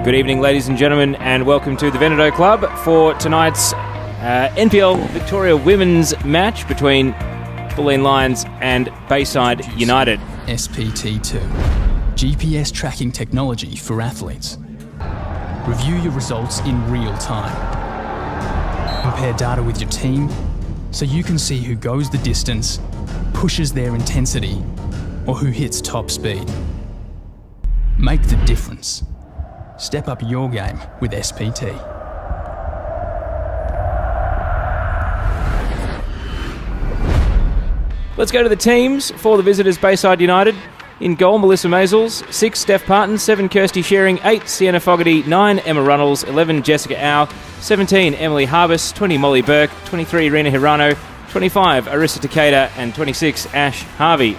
Good evening, ladies and gentlemen, and welcome to the Veneto Club for tonight's NPL Victoria Women's match between Bulleen Lions and Bayside United. SPT2, GPS tracking technology for athletes. Review your results in real time. Compare data with your team so you can see who goes the distance, pushes their intensity, or who hits top speed. Make the difference. Step up your game with SPT. Let's go to the teams for the visitors. Bayside United. In goal, Melissa Maisels. 6, Steph Parton. 7, Kirsty Shearing. 8, Sienna Fogarty. 9, Emma Runnels. 11, Jessica Au. 17, Emily Harbus. 20, Molly Burke. 23, Rena Hirano. 25, Arissa Takeda. And 26, Ash Harvey.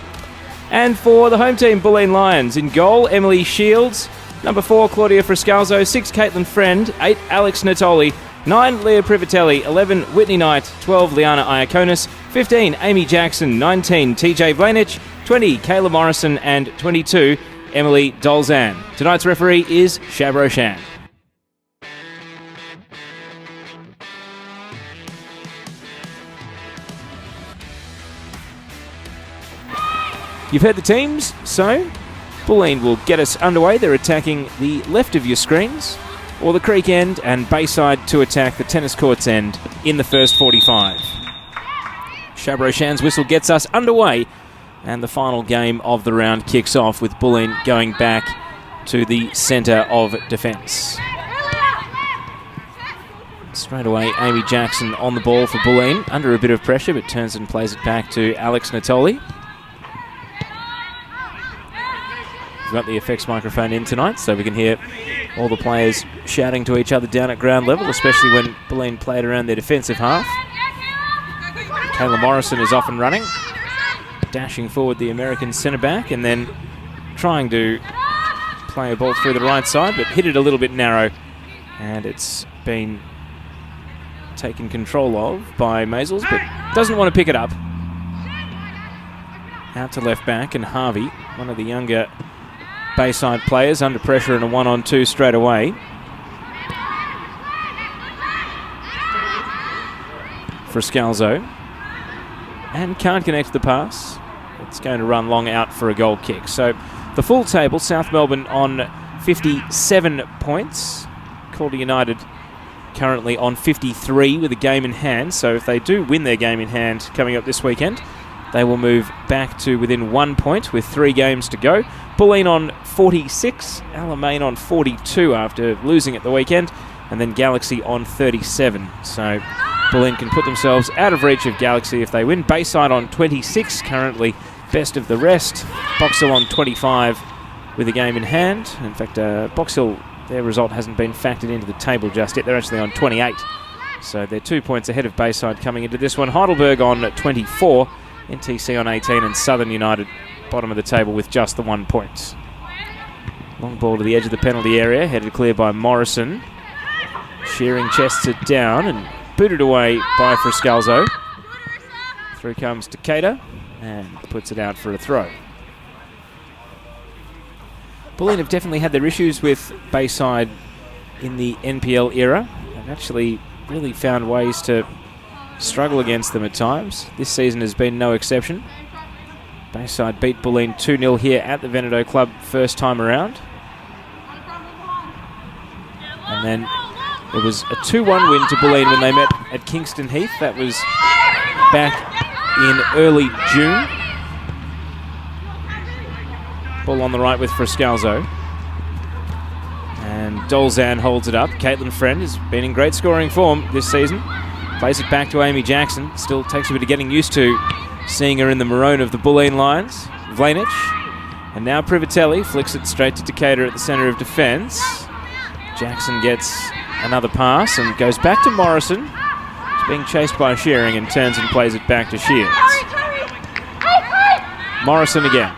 And for the home team, Bulleen Lions. In goal, Emily Shields. Number 4, Claudia Friscalzo. 6, Caitlin Friend. 8, Alex Natoli. 9, Leah Privatelli. 11, Whitney Knight. 12, Liana Iaconis. 15, Amy Jackson. 19, TJ Vlanich. 20, Kayla Morrison. And 22, Emily Dolzan. Tonight's referee is Shab Roshan. You've heard the teams, so Bulleen will get us underway. They're attacking the left of your screens, or the creek end, and Bayside to attack the tennis courts end in the first 45. Shab Roshan's whistle gets us underway, and the final game of the round kicks off with Bulleen going back to the centre of defence. Straight away, Amy Jackson on the ball for Bulleen, under a bit of pressure, but turns and plays it back to Alex Natoli. We've got the effects microphone in tonight, so we can hear all the players shouting to each other down at ground level, especially when Bulleen played around their defensive half. Kayla Morrison is off and running, dashing forward the American centre-back, and then trying to play a ball through the right side, but hit it a little bit narrow, and it's been taken control of by Maisels, but doesn't want to pick it up. Out to left back, and Harvey, one of the younger Bayside players, under pressure in a 1-on-2 straight away. Friscalzo. And can't connect the pass. It's going to run long out for a goal kick. So the full table, South Melbourne on 57 points. Calder United currently on 53 with a game in hand. So if they do win their game in hand coming up this weekend, they will move back to within 1 point with 3 games to go. Bulleen on 46, Alamein on 42 after losing at the weekend, and then Galaxy on 37. So Bulleen can put themselves out of reach of Galaxy if they win. Bayside on 26, currently best of the rest. Box Hill on 25 with a game in hand. In fact, Box Hill, their result hasn't been factored into the table just yet. They're actually on 28. So they're 2 points ahead of Bayside coming into this one. Heidelberg on 24. NTC on 18, and Southern United bottom of the table with just the 1 point. Long ball to the edge of the penalty area, headed clear by Morrison. Shearing chests it down and booted away by Friscalzo. Through comes Takeda and puts it out for a throw. Bulleen have definitely had their issues with Bayside in the NPL era. They've actually really found ways to struggle against them at times. This season has been no exception. Bayside beat Bulleen 2-0 here at the Veneto Club first time around. And then it was a 2-1 win to Bulleen when they met at Kingston Heath. That was back in early June. Ball on the right with Friscalzo. And Dolzan holds it up. Caitlin Friend has been in great scoring form this season. Plays it back to Amy Jackson. Still takes a bit of getting used to seeing her in the maroon of the Bulleen Lions. Vlanich. And now Privatelli flicks it straight to Decatur at the centre of defence. Jackson gets another pass and goes back to Morrison. He's being chased by Shearing and turns and plays it back to Shields. Morrison again.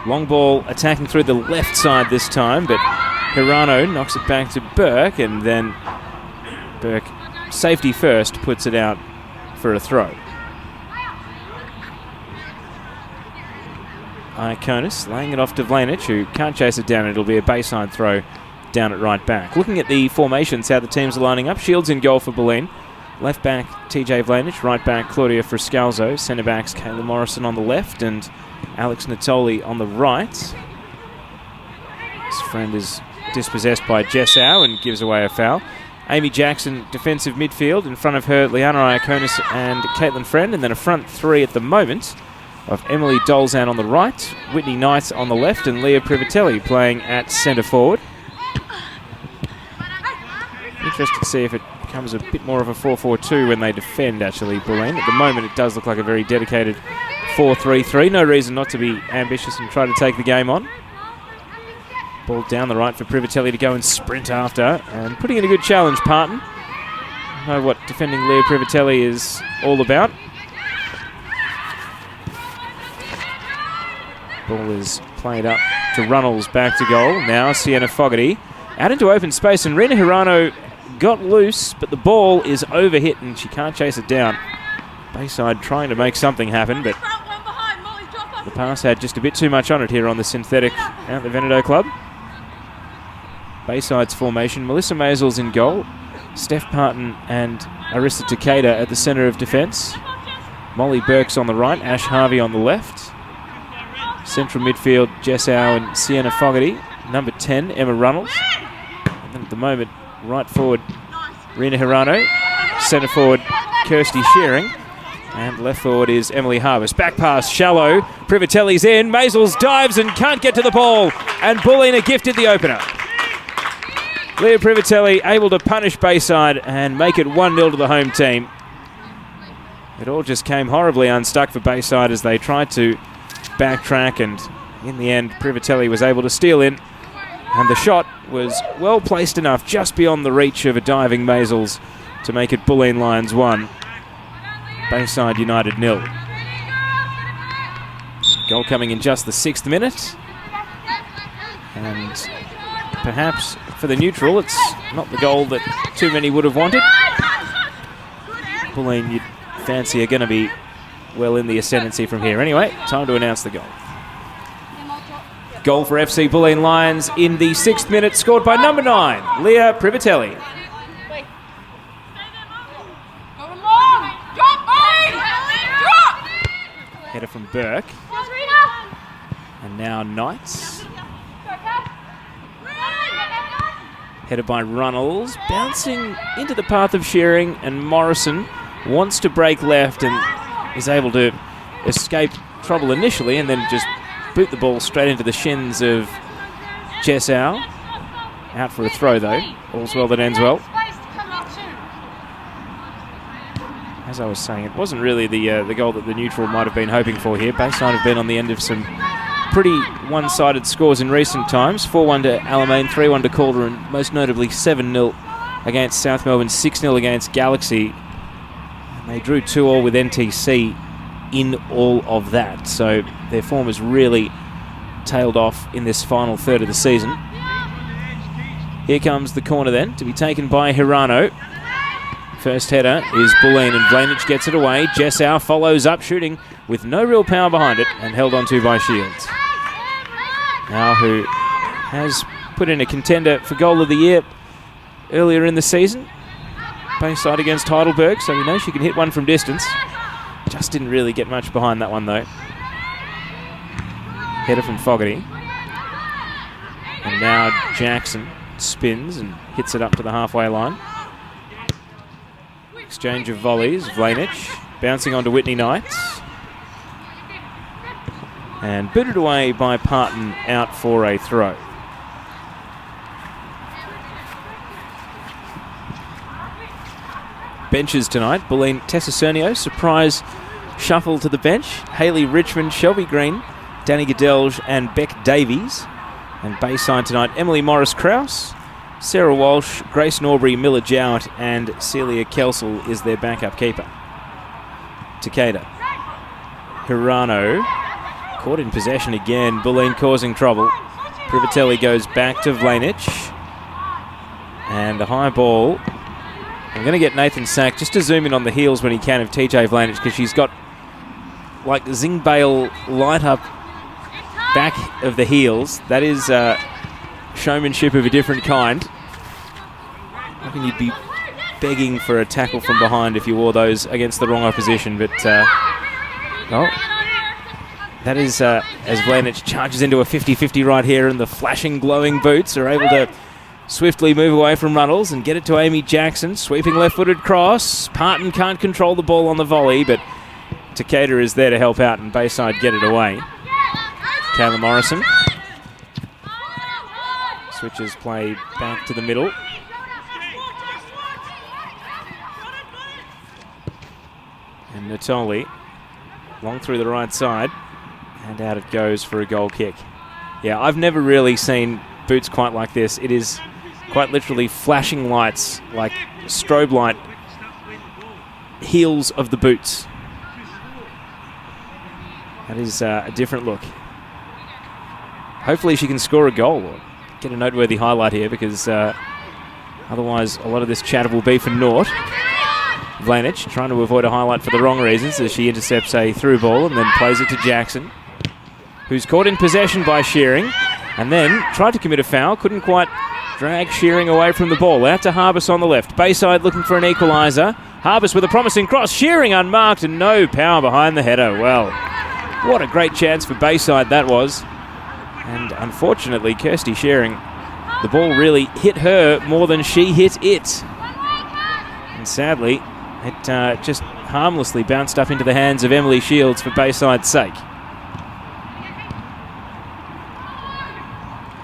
Long ball attacking through the left side this time, but Hirano knocks it back to Burke, and then Burke, safety first, puts it out for a throw. Iaconis laying it off to Vlanich, who can't chase it down. It'll be a Bayside throw down at right back. Looking at the formations, how the teams are lining up. Shields in goal for Bulleen. Left back, TJ Vlanich. Right back, Claudia Friscalzo. Centre backs, Kayla Morrison on the left and Alex Natoli on the right. His friend is dispossessed by Jessau and gives away a foul. Amy Jackson, defensive midfield. In front of her, Liana Iaconis and Caitlin Friend. And then a front three at the moment of Emily Dolzan on the right, Whitney Knight on the left, and Leah Privatelli playing at centre forward. Interested to see if it becomes a bit more of a 4-4-2 when they defend, actually, Bulleen. At the moment, it does look like a very dedicated 4-3-3. No reason not to be ambitious and try to take the game on. Ball down the right for Privatelli to go and sprint after, and putting in a good challenge, Parton. Know what defending Leah Privatelli is all about. Ball is played up to Runnels, back to goal. Now Sienna Fogarty out into open space, and Rena Hirano got loose, but the ball is overhit and she can't chase it down. Bayside trying to make something happen, but the pass had just a bit too much on it here on the synthetic at the Veneto Club. Bayside's formation, Melissa Maisels in goal, Steph Parton and Arissa Takeda at the centre of defence. Molly Burks on the right, Ash Harvey on the left. Central midfield, Jessau and Sienna Fogarty. Number 10, Emma Runnels. And then at the moment, right forward, Rena Hirano. Centre forward, Kirsty Shearing. And left forward is Emily Harvest. Back pass, shallow. Privatelli's in. Maisels dives and can't get to the ball. And Bulleen are gifted the opener. Leah Privatelli able to punish Bayside and make it 1-0 to the home team. It all just came horribly unstuck for Bayside as they tried to backtrack, and in the end Privatelli was able to steal in, and the shot was well placed enough just beyond the reach of a diving Maisels to make it Bulleen Lions 1, Bayside United 0. Goal coming in just the 6th minute, and perhaps for the neutral it's not the goal that too many would have wanted. Bulleen, you'd fancy, are going to be well in the ascendancy from here. Anyway, time to announce the goal. Goal for FC Bulleen Lions in the 6th minute, scored by number 9, Leah Privatelli. Header from Burke. And now Knights. Headed by Runnels, bouncing into the path of Shearing, and Morrison wants to break left and is able to escape trouble initially and then just boot the ball straight into the shins of Jessau. Out for a throw though. All's well that ends well. As I was saying, it wasn't really the goal that the neutral might have been hoping for here. Bayside have been on the end of some pretty one-sided scores in recent times. 4-1 to Alamein, 3-1 to Calder, and most notably 7-0 against South Melbourne, 6-0 against Galaxy. They drew 2-2 with NTC in all of that, so their form has really tailed off in this final third of the season. Here comes the corner then, to be taken by Hirano. First header is Bulleen, and Vlanich gets it away. Jessau follows up, shooting with no real power behind it, and held onto by Shields. Now who has put in a contender for goal of the year earlier in the season. Bayside against Heidelberg, so we know she can hit one from distance. Just didn't really get much behind that one though. Header from Fogarty. And now Jackson spins and hits it up to the halfway line. Exchange of volleys. Vlanich bouncing onto Whitney Knights. And booted away by Parton, out for a throw. Benches tonight. Bulleen, Tessa Cernio, surprise shuffle to the bench. Hayley Richmond, Shelby Green, Danny Gadelge and Beck Davies. And Bayside tonight, Emily Morris-Krause, Sarah Walsh, Grace Norbury, Miller Jowett and Celia Kelsel is their backup keeper. Takeda. Hirano caught in possession again. Bulleen causing trouble. Privatelli goes back to Vlanich. And the high ball. I'm going to get Nathan Sack just to zoom in on the heels when he can of TJ Vlanich, because she's got like Zing Bale light up back of the heels. That is showmanship of a different kind. I think you'd be begging for a tackle from behind if you wore those against the wrong opposition, but that is as Vlanich charges into a 50-50 right here, and the flashing, glowing boots are able to swiftly move away from Runnels and get it to Amy Jackson. Sweeping left-footed cross. Parton can't control the ball on the volley, but Takeda is there to help out, and Bayside get it away. Kayla Morrison switches play back to the middle. And Natoli, long through the right side, and out it goes for a goal kick. Yeah, I've never really seen boots quite like this. It is quite literally flashing lights, like strobe light heels of the boots. That is a different look. Hopefully she can score a goal or get a noteworthy highlight here, because otherwise a lot of this chatter will be for naught. Vlanich trying to avoid a highlight for the wrong reasons as she intercepts a through ball and then plays it to Jackson, who's caught in possession by Shearing, and then tried to commit a foul, couldn't quite drag Shearing away from the ball. Out to Harbus on the left. Bayside looking for an equaliser. Harbus with a promising cross. Shearing unmarked and no power behind the header. Well, what a great chance for Bayside that was. And unfortunately, Kirsty Shearing, the ball really hit her more than she hit it. And sadly, it just harmlessly bounced up into the hands of Emily Shields for Bayside's sake.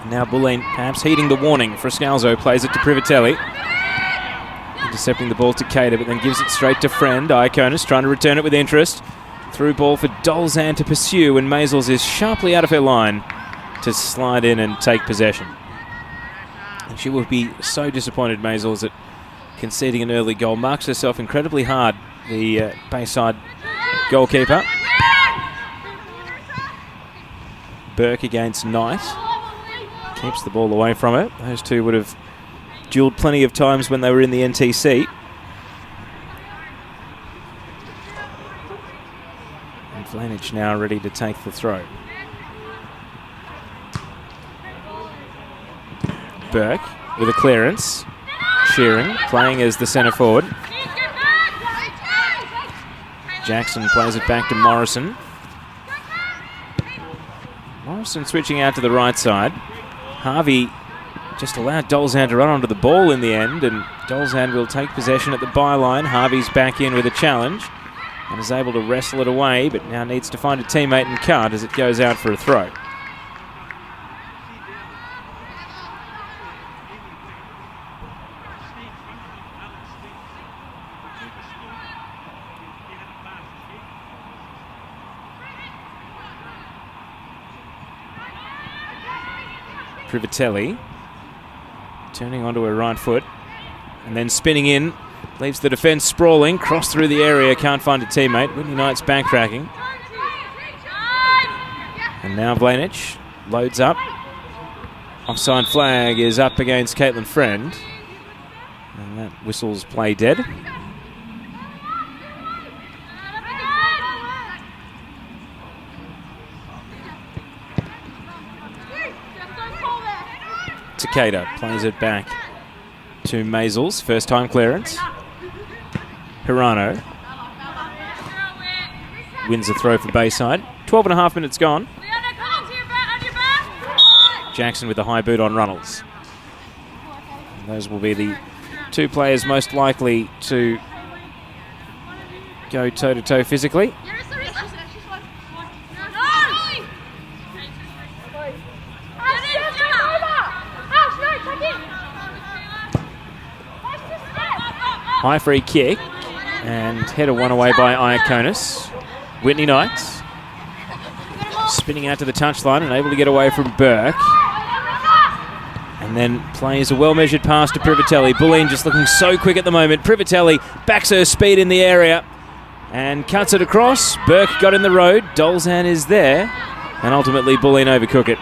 And now Bulleen perhaps heeding the warning. Frascalzo plays it to Privatelli. Intercepting the ball to Cater, but then gives it straight to Friend. Iaconis trying to return it with interest. Through ball for Dolzan to pursue, and Maisels is sharply out of her line to slide in and take possession. And she will be so disappointed, Maisels, at conceding an early goal. Marks herself incredibly hard, the Bayside goalkeeper. Burke against Knight. Keeps the ball away from her. Those two would have duelled plenty of times when they were in the NTC. And Vlanich now ready to take the throw. Burke with a clearance. Shearing playing as the centre forward. Jackson plays it back to Morrison. Morrison switching out to the right side. Harvey just allowed Dolzan to run onto the ball in the end, and Dolzan will take possession at the byline. Harvey's back in with a challenge and is able to wrestle it away, but now needs to find a teammate and can't as it goes out for a throw. Privatelli turning onto her right foot and then spinning in, leaves the defence sprawling, cross through the area, can't find a teammate. Whitney Knight's backtracking. And now Vlanich loads up. Offside flag is up against Caitlin Friend, and that whistles play dead. Takeda plays it back to Maisels. First time clearance. Hirano wins the throw for Bayside. 12.5 minutes gone. Jackson with a high boot on Runnels. And those will be the two players most likely to go toe-to-toe physically. High free kick, and header won away by Iaconis. Whitney Knight spinning out to the touchline and able to get away from Burke. And then plays a well-measured pass to Privatelli. Bulleen just looking so quick at the moment. Privatelli backs her speed in the area and cuts it across. Burke got in the road. Dolzan is there, and ultimately Bulleen overcook it.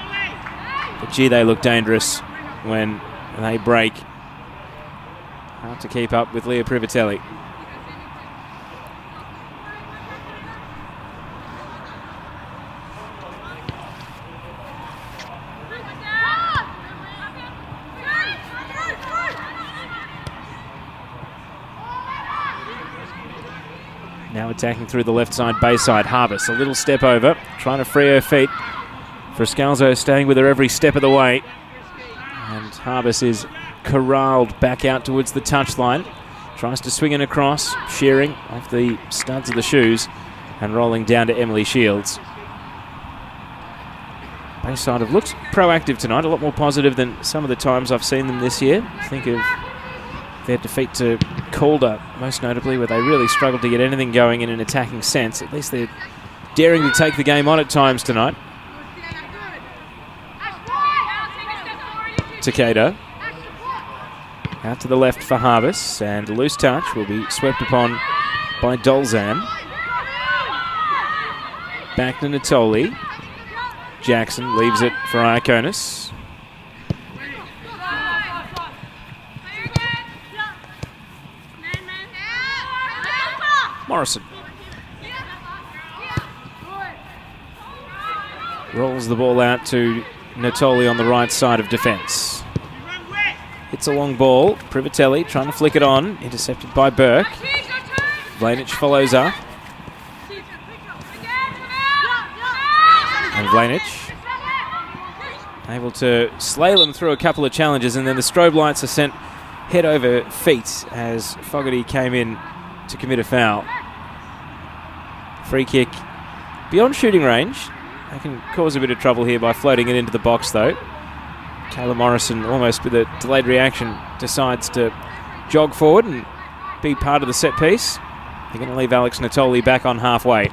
But gee, they look dangerous when they break. Hard to keep up with Leah Privatelli. Now attacking through the left side, Bayside. Harvest, a little step over, trying to free her feet. Frascalzo staying with her every step of the way. And Harvest is corralled back out towards the touchline. Tries to swing it across, shearing off the studs of the shoes and rolling down to Emily Shields. Bayside have looked proactive tonight, a lot more positive than some of the times I've seen them this year. Think of their defeat to Calder, most notably, where they really struggled to get anything going in an attacking sense. At least they're daring to take the game on at times tonight. Takeda. Out to the left for Harvest, and a loose touch will be swept upon by Dolzan. Back to Natoli. Jackson leaves it for Iaconis. Morrison rolls the ball out to Natoli on the right side of defence. Hits a long ball. Privatelli trying to flick it on. Intercepted by Burke. Vlanich follows up. And Vlanich able to slalom through a couple of challenges, and then the strobe lights are sent head over feet as Fogarty came in to commit a foul. Free kick beyond shooting range. They can cause a bit of trouble here by floating it into the box though. Kayla Morrison, almost with a delayed reaction, decides to jog forward and be part of the set piece. They're going to leave Alex Natoli back on halfway.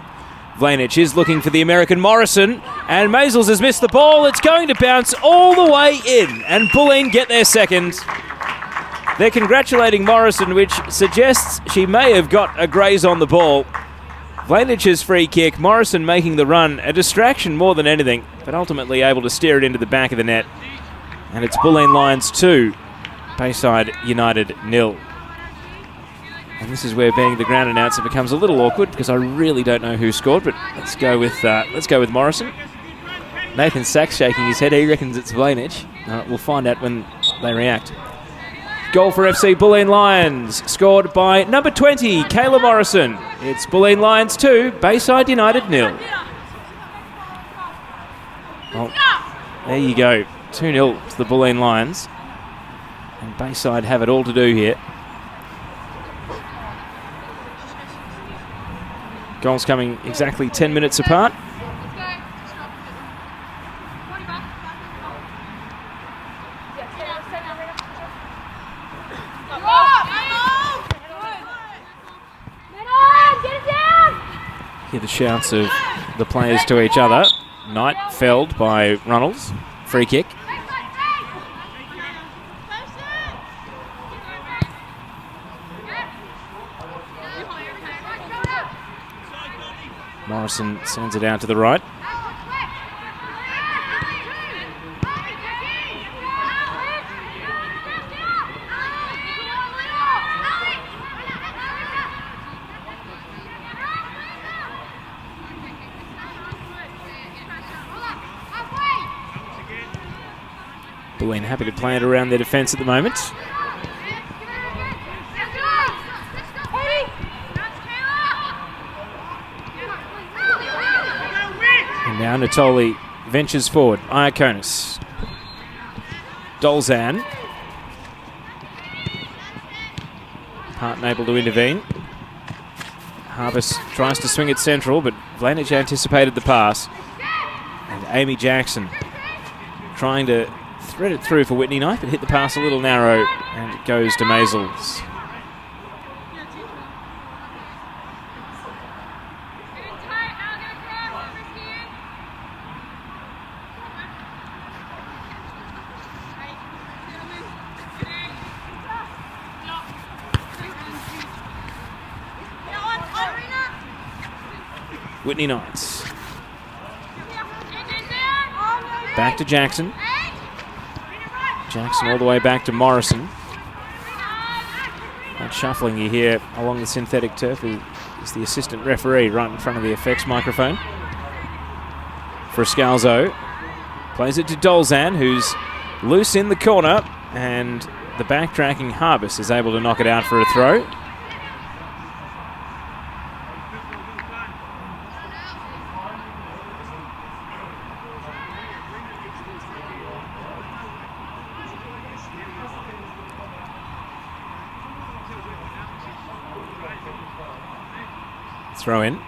Vlanich is looking for the American Morrison, and Maisels has missed the ball. It's going to bounce all the way in, and Bulleen get their second. They're congratulating Morrison, which suggests she may have got a graze on the ball. Vlanich's free kick, Morrison making the run, a distraction more than anything, but ultimately able to steer it into the back of the net. And it's Bulleen Lions 2, Bayside United 0. And this is where being the ground announcer becomes a little awkward, because I really don't know who scored, but let's go with Morrison. Nathan Sachs shaking his head. He reckons it's Vlanich. We'll find out when they react. Goal for FC Bulleen Lions, scored by number 20, Kayla Morrison. It's Bulleen Lions 2, Bayside United 0. Well, there you go. 2-0 to the Bulleen Lions. And Bayside have it all to do here. Goals coming exactly 10 minutes apart. Hear the shouts of the players to each other. Knight felled by Runnels. Free kick. Morrison sends it out to the right. Bulleen happy to play it around their defence at the moment. And now Natoli ventures forward. Iaconis. Dolzan. Parton able to intervene. Harvest tries to swing it central, but Vlanich anticipated the pass. And Amy Jackson trying to thread it through for Whitney Knight, but hit the pass a little narrow, and it goes to Maisels. Whitney Knights. Back to Jackson. Jackson all the way back to Morrison. That shuffling you hear along the synthetic turf is the assistant referee right in front of the effects microphone. Frascalzo plays it to Dolzan, who's loose in the corner, and the backtracking Harvest is able to knock it out for a throw. Throw in.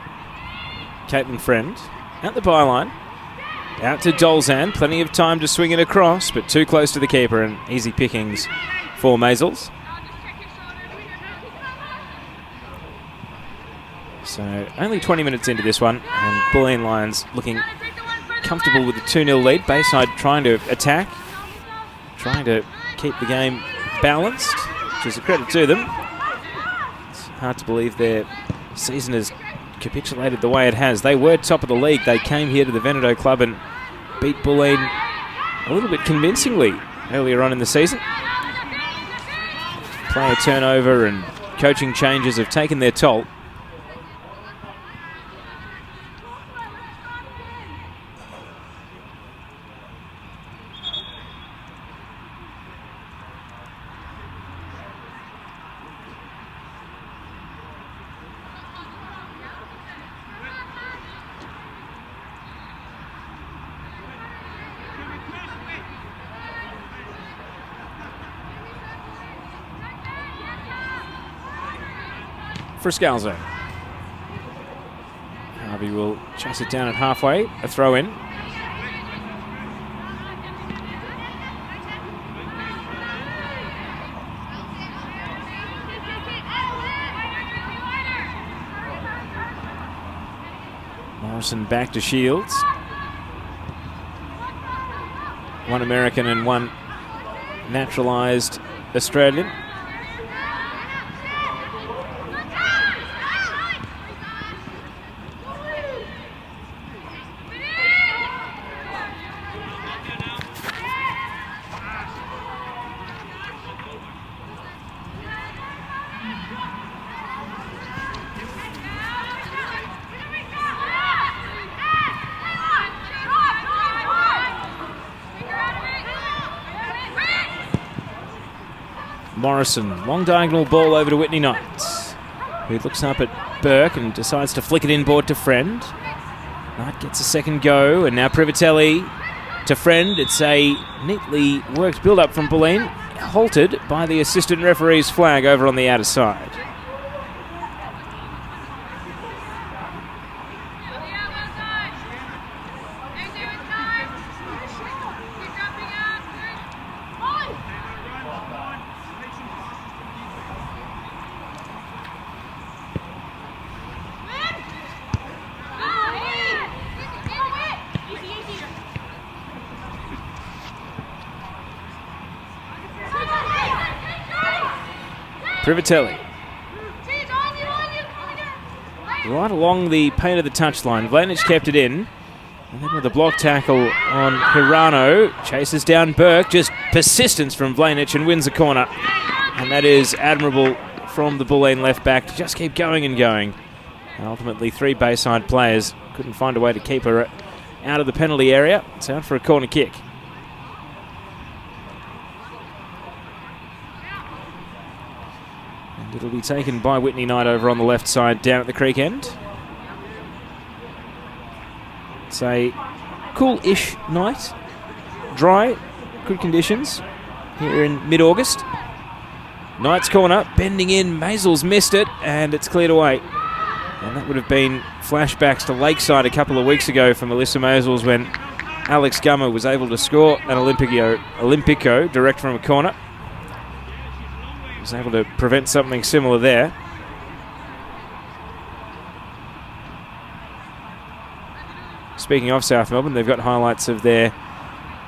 Caitlin Friend at the byline. Out to Dolzan. Plenty of time to swing it across, but too close to the keeper, and easy pickings for Maisels. So only 20 minutes into this one, and Bulleen Lions looking comfortable with the 2-0 lead. Bayside trying to attack, trying to keep the game balanced, which is a credit to them. It's hard to believe their season has capitulated the way it has. They were top of the league. They came here to the Veneto Club and beat Bulleen a little bit convincingly earlier on in the season. Player turnover and coaching changes have taken their toll. For Scalzo. Harvey will chase it down at halfway. A throw in. Morrison back to Shields. One American and one naturalised Australian. Morrison, long diagonal ball over to Whitney Knight, who looks up at Burke and decides to flick it inboard to Friend. Knight gets a second go, and now Privatelli to Friend. It's a neatly worked build-up from Bulleen, halted by the assistant referee's flag over on the outer side. Privatelli. Right along the paint of the touchline. Vlanich kept it in. And then with a block tackle on Hirano, chases down Burke. Just persistence from Vlanich and wins the corner. And that is admirable from the Bulleen left back to just keep going and going. And ultimately, three Bayside players couldn't find a way to keep her out of the penalty area. It's out for a corner kick. It'll be taken by Whitney Knight over on the left side down at the creek end. It's a cool-ish night. Dry, good conditions here in mid-August. Knight's corner, bending in. Maisels missed it, and it's cleared away. And that would have been flashbacks to Lakeside a couple of weeks ago for Melissa Maisels when Alex Gummer was able to score an Olympico direct from a corner. Was able to prevent something similar there. Speaking of South Melbourne, they've got highlights of their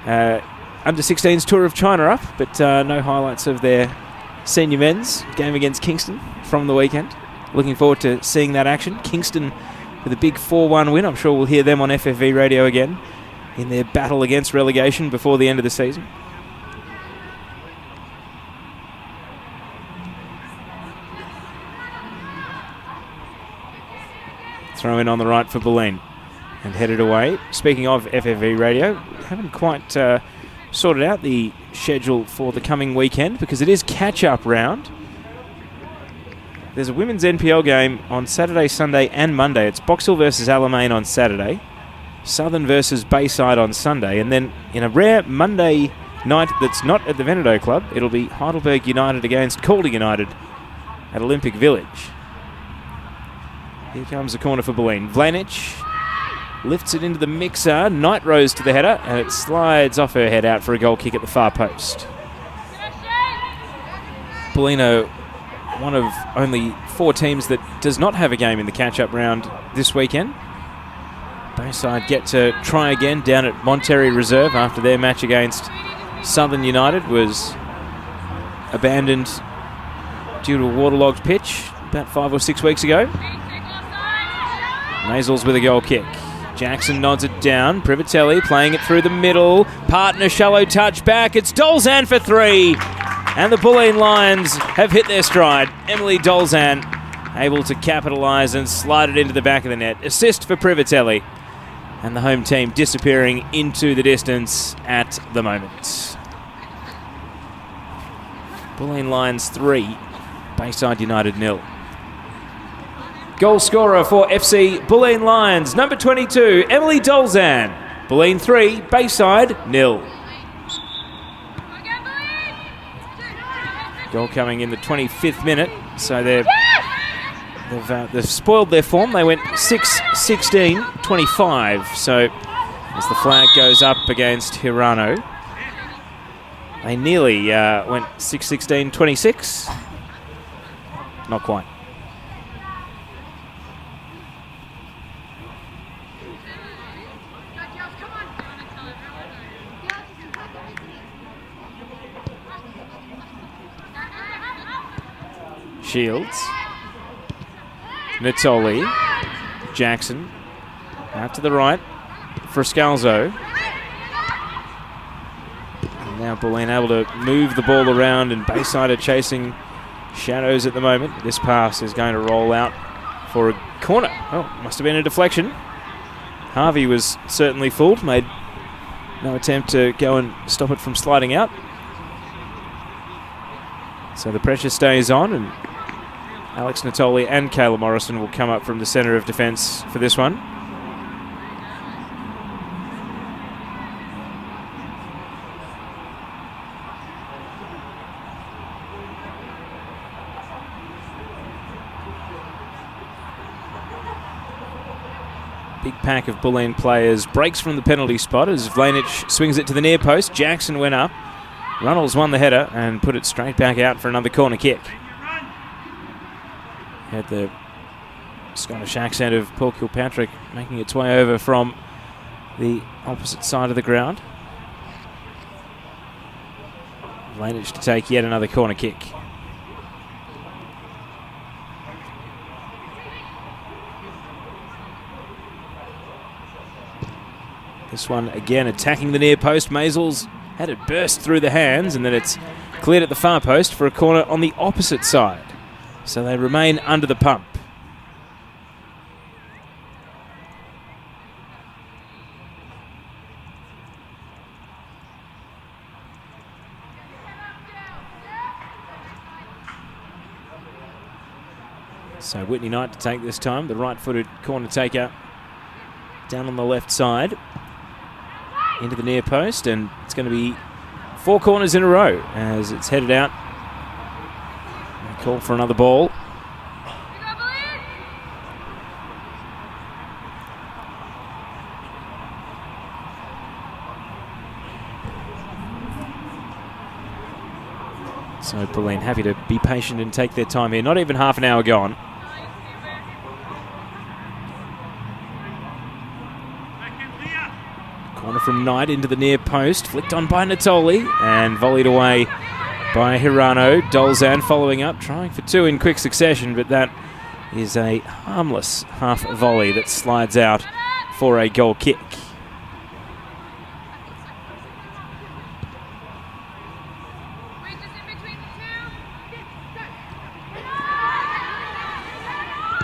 under-16s tour of China up, but no highlights of their senior men's game against Kingston from the weekend. Looking forward to seeing that action. Kingston with a big 4-1 win. I'm sure we'll hear them on FFV radio again in their battle against relegation before the end of the season. Throw in on the right for Bulleen and headed away. Speaking of FFV radio, haven't quite sorted out the schedule for the coming weekend because it is catch-up round. There's a women's NPL game on Saturday, Sunday and Monday. It's Box Hill versus Alamein on Saturday, Southern versus Bayside on Sunday, and then in a rare Monday night that's not at the Veneto Club, it'll be Heidelberg United against Calder United at Olympic Village. Here comes the corner for Bulleen. Vlanich lifts it into the mixer. Knight rose to the header, and it slides off her head out for a goal kick at the far post. Bulleen, one of only 4 teams that does not have a game in the catch-up round this weekend. Bayside get to try again down at Monterey Reserve after their match against Southern United was abandoned due to a waterlogged pitch about 5 or 6 weeks ago. Maisels with a goal kick. Jackson nods it down. Privatelli playing it through the middle. Partner shallow touch back. It's Dolzan for 3. And the Bulleen Lions have hit their stride. Emily Dolzan able to capitalise and slide it into the back of the net. Assist for Privatelli. And the home team disappearing into the distance at the moment. Bulleen Lions 3, Bayside United 0. Goal scorer for FC Bulleen Lions, number 22, Emily Dolzan. Bulleen 3, Bayside 0. Goal coming in the 25th minute, so they've spoiled their form. They went 6-16-25, so as the flag goes up against Hirano, they nearly went 6-16-26. Not quite. Shields. Natoli. Jackson. Out to the right for Scalzo. And now Bulleen able to move the ball around, and Bayside are chasing shadows at the moment. This pass is going to roll out for a corner. Oh, must have been a deflection. Harvey was certainly fooled. Made no attempt to go and stop it from sliding out. So the pressure stays on, and Alex Natoli and Kayla Morrison will come up from the centre of defence for this one. Big pack of Bulleen players breaks from the penalty spot as Vlanich swings it to the near post. Jackson went up. Runnels won the header and put it straight back out for another corner kick. Had the Scottish accent of Paul Kilpatrick making its way over from the opposite side of the ground. Vlanich to take yet another corner kick. This one again attacking the near post. Maisels had it burst through the hands, and then it's cleared at the far post for a corner on the opposite side. So they remain under the pump. So Whitney Knight to take this time, the right-footed corner taker down on the left side into the near post, and it's going to be 4 corners in a row as it's headed out. Call for another ball. So Bulleen happy to be patient and take their time here. Not even half an hour gone. Corner from Knight into the near post. Flicked on by Natoli and volleyed away by Hirano. Dolzan following up, trying for 2 in quick succession, but that is a harmless half volley that slides out for a goal kick.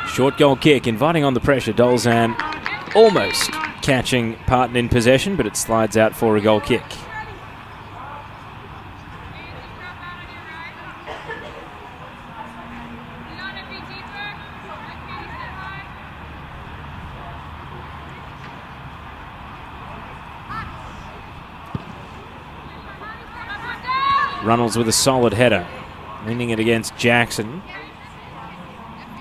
Short goal kick, inviting on the pressure. Dolzan almost catching Parton in possession, but it slides out for a goal kick. Runnels with a solid header, leaning it against Jackson.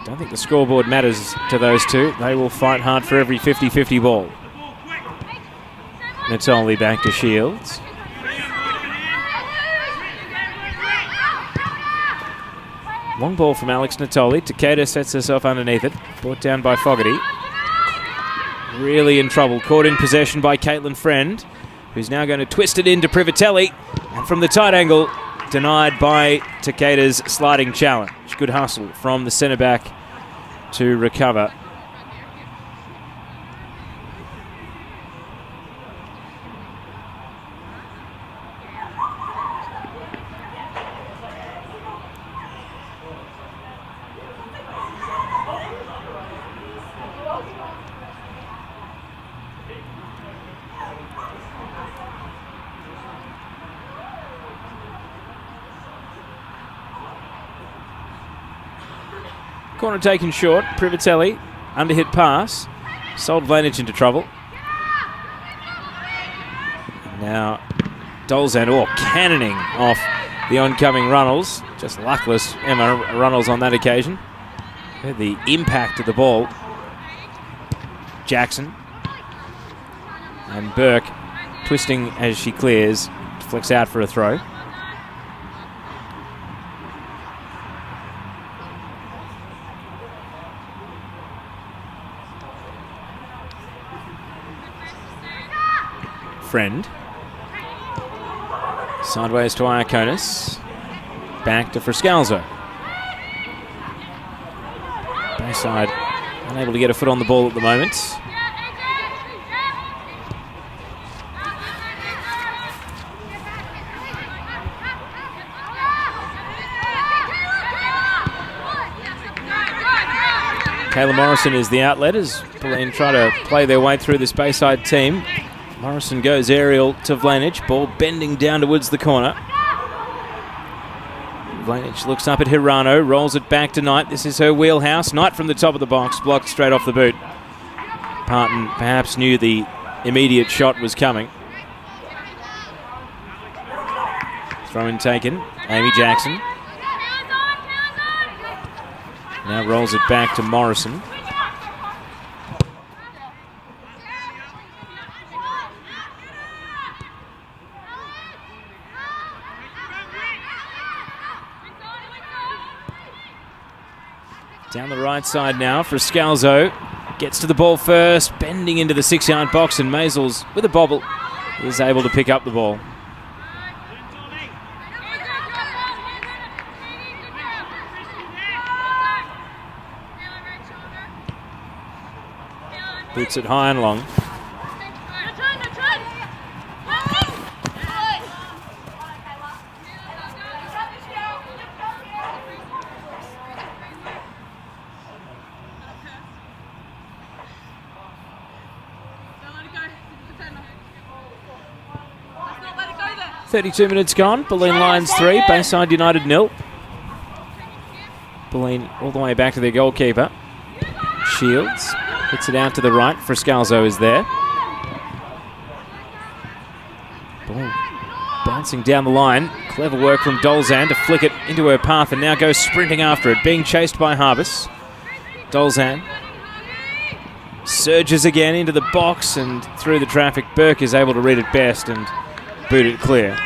Don't think the scoreboard matters to those two. They will fight hard for every 50-50 ball. Natoli back to Shields. Long ball from Alex Natoli. Takeda sets herself underneath it. Brought down by Fogarty. Really in trouble. Caught in possession by Caitlin Friend, who's now going to twist it into Privatelli. And from the tight angle, denied by Takeda's sliding challenge. Good hustle from the centre back to recover. Corner taken short. Privatelli, underhit pass. Sold Vlanich into trouble. Now Dolzan, cannoning off the oncoming Runnels. Just luckless Emma Runnels on that occasion. The impact of the ball. Jackson. And Burke, twisting as she clears, flicks out for a throw. Friend. Sideways to Iaconis. Back to Friscalzo. Bayside unable to get a foot on the ball at the moment. Kayla Morrison is the outlet as Bulleen try to play their way through this Bayside team. Morrison goes aerial to Vlanich. Ball bending down towards the corner. Vlanich looks up at Hirano, rolls it back to Knight. This is her wheelhouse. Knight from the top of the box, blocked straight off the boot. Parton perhaps knew the immediate shot was coming. Throw-in taken. Amy Jackson. Now rolls it back to Morrison. Down the right side now for Scalzo. Gets to the ball first, bending into the 6-yard box, and Maisels, with a bobble, is able to pick up the ball. Boots it high and long. .32 minutes gone. Bulleen Lions 3, Bayside United 0. Bulleen all the way back to their goalkeeper. Shields hits it out to the right. Friscalzo is there. Ball bouncing down the line. Clever work from Dolzan to flick it into her path and now goes sprinting after it. Being chased by Harbus. Dolzan surges again into the box and through the traffic. Burke is able to read it best and boot it clear.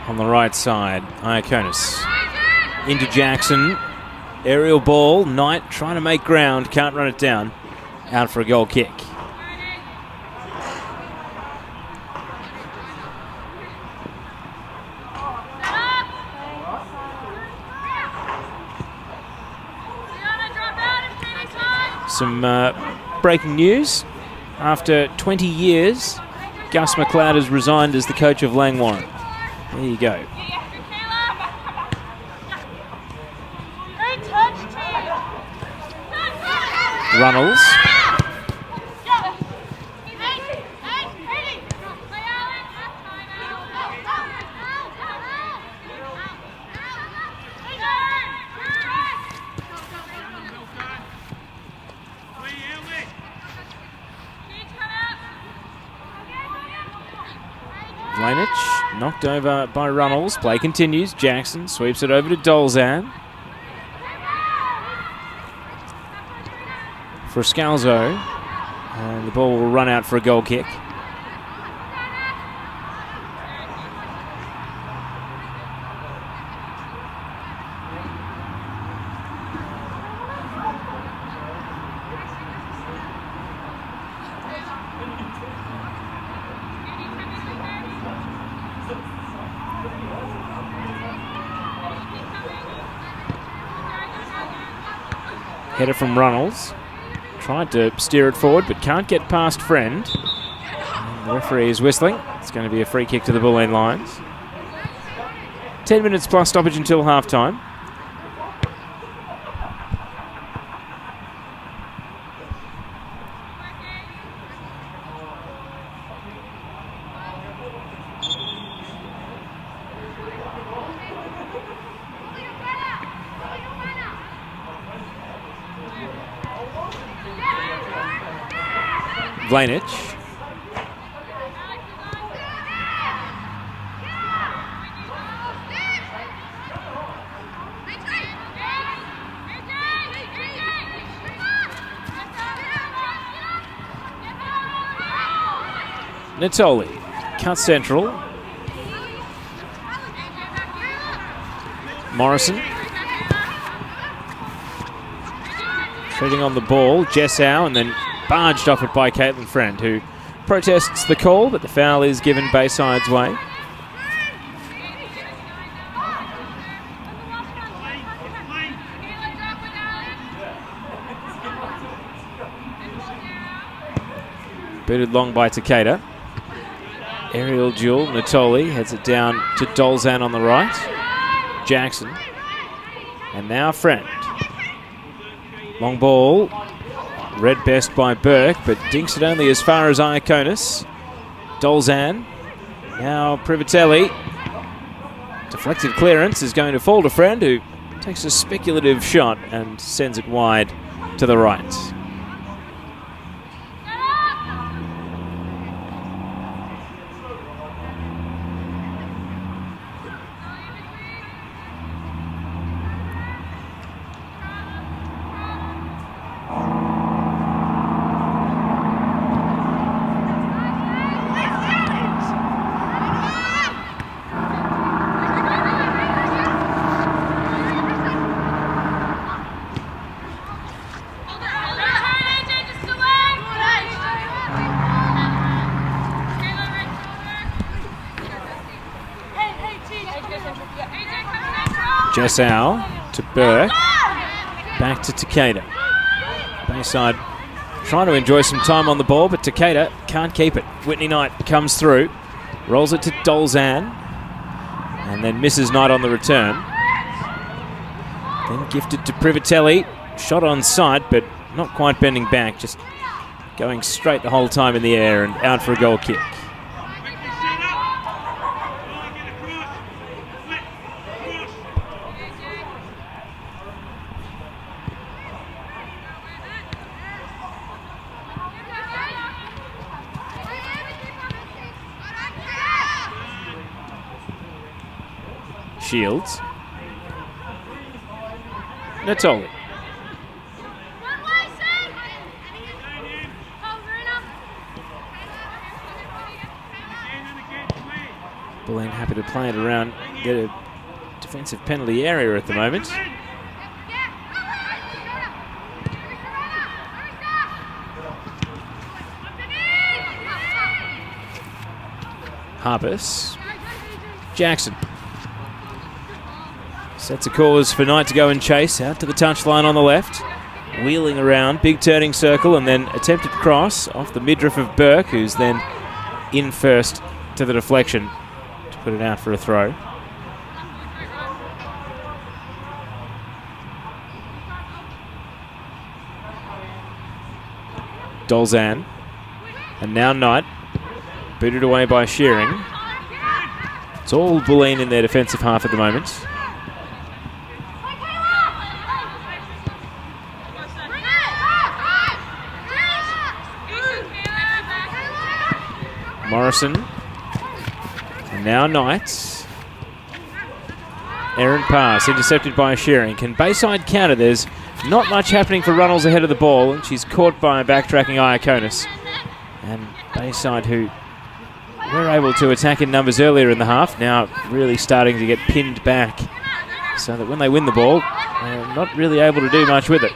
On the right side, Iaconis into Jackson. Aerial ball. Knight trying to make ground. Can't run it down. Out for a goal kick. Some breaking news. After 20 years, Gus McLeod has resigned as the coach of Langwarrin. There you go. Runnels. Vlanich knocked over by Runnels. Play continues. Jackson sweeps it over to Dolzan. For Scalzo. And the ball will run out for a goal kick. Header from Runnels. Tried to steer it forward, but can't get past Friend. And the referee is whistling. It's going to be a free kick to the Bulleen Lions. 10 minutes plus stoppage until half-time. Vlanich. Natoli. Cut central. Morrison. Treading on the ball. Jessau, and then barged off it by Caitlin Friend, who protests the call, but the foul is given Bayside's way. Booted long by Takeda. Aerial duel. Natoli heads it down to Dolzan on the right. Jackson. And now Friend. Long ball. Read best by Burke, but dinks it only as far as Iaconis. Dolzan. Now Privatelli. Deflected clearance is going to fall to Friend, who takes a speculative shot and sends it wide to the right. Jessau to Burke, back to Takeda. Bayside trying to enjoy some time on the ball, but Takeda can't keep it. Whitney Knight comes through, rolls it to Dolzan, and then misses Knight on the return. Then gifted to Privatelli, shot on sight, but not quite bending back, just going straight the whole time in the air and out for a goal kick. Shields. Natoli. Bulleen happy to play it around, get a defensive penalty area at the moment. Harpus. Jackson. Sets a cause for Knight to go and chase out to the touchline on the left. Wheeling around, big turning circle, and then attempted cross off the midriff of Burke, who's then in first to the deflection to put it out for a throw. Dolzan. And now Knight. Booted away by Shearing. It's all Bulleen in their defensive half at the moment. Morrison. And now Knights. Errant pass, intercepted by Shearing. Can Bayside counter? There's not much happening for Runnels ahead of the ball, and she's caught by a backtracking Iaconis. And Bayside, who were able to attack in numbers earlier in the half, now really starting to get pinned back, so that when they win the ball, they're not really able to do much with it.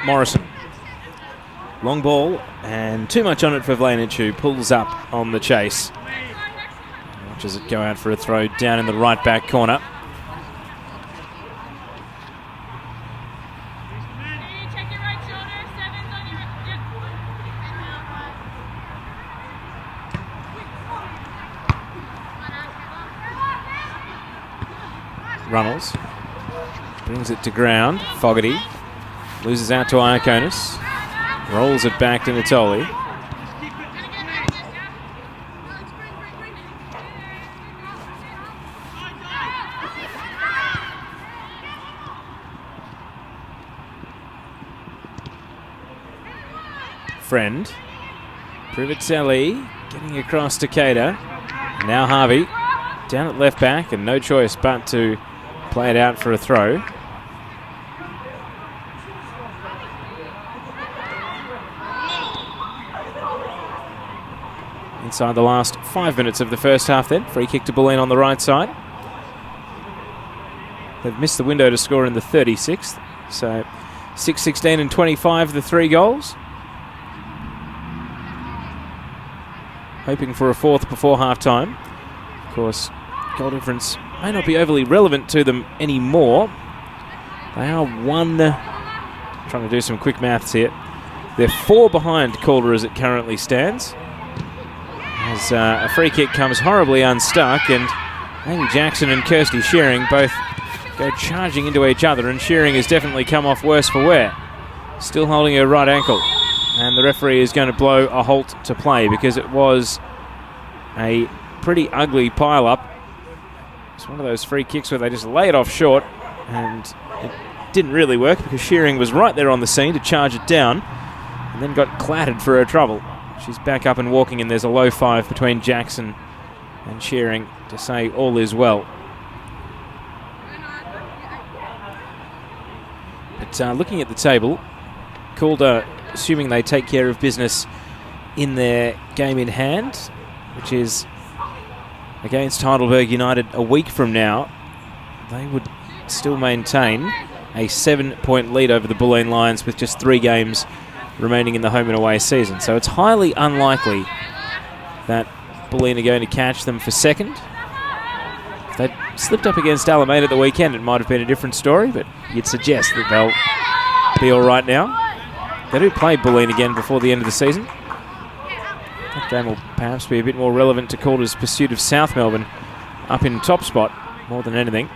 Morrison. Long ball and too much on it for Vlanich, who pulls up on the chase. Watches it go out for a throw down in the right back corner. Runnels brings it to ground. Fogarty loses out to Iaconis. Rolls it back to Natoli. Friend. Privatelli getting across to Cater. Now Harvey down at left back, and no choice but to play it out for a throw. Inside the last 5 minutes of the first half then. Free kick to Bulleen on the right side. They've missed the window to score in the 36th. So 6, 16 and 25, the 3 goals. Hoping for a fourth before half-time. Of course, goal difference may not be overly relevant to them anymore. They are trying to do some quick maths here. They're 4 behind Calder as it currently stands. As a free kick comes horribly unstuck, and Amy Jackson and Kirsty Shearing both go charging into each other, and Shearing has definitely come off worse for wear. Still holding her right ankle, and the referee is going to blow a halt to play because it was a pretty ugly pile-up. It's one of those free kicks where they just lay it off short, and it didn't really work because Shearing was right there on the scene to charge it down and then got clattered for her trouble. She's back up and walking, and there's a low 5 between Jackson and Shearing to say all is well. But looking at the table, Calder, assuming they take care of business in their game in hand, which is against Heidelberg United a week from now, they would still maintain a 7-point lead over the Bulleen Lions with just 3 games remaining in the home and away season. So it's highly unlikely that Bulleen are going to catch them for second. If they'd slipped up against Alameda at the weekend, it might have been a different story, but you'd suggest that they'll be all right now. They do play Bulleen again before the end of the season. That game will perhaps be a bit more relevant to Calder's pursuit of South Melbourne up in top spot more than anything.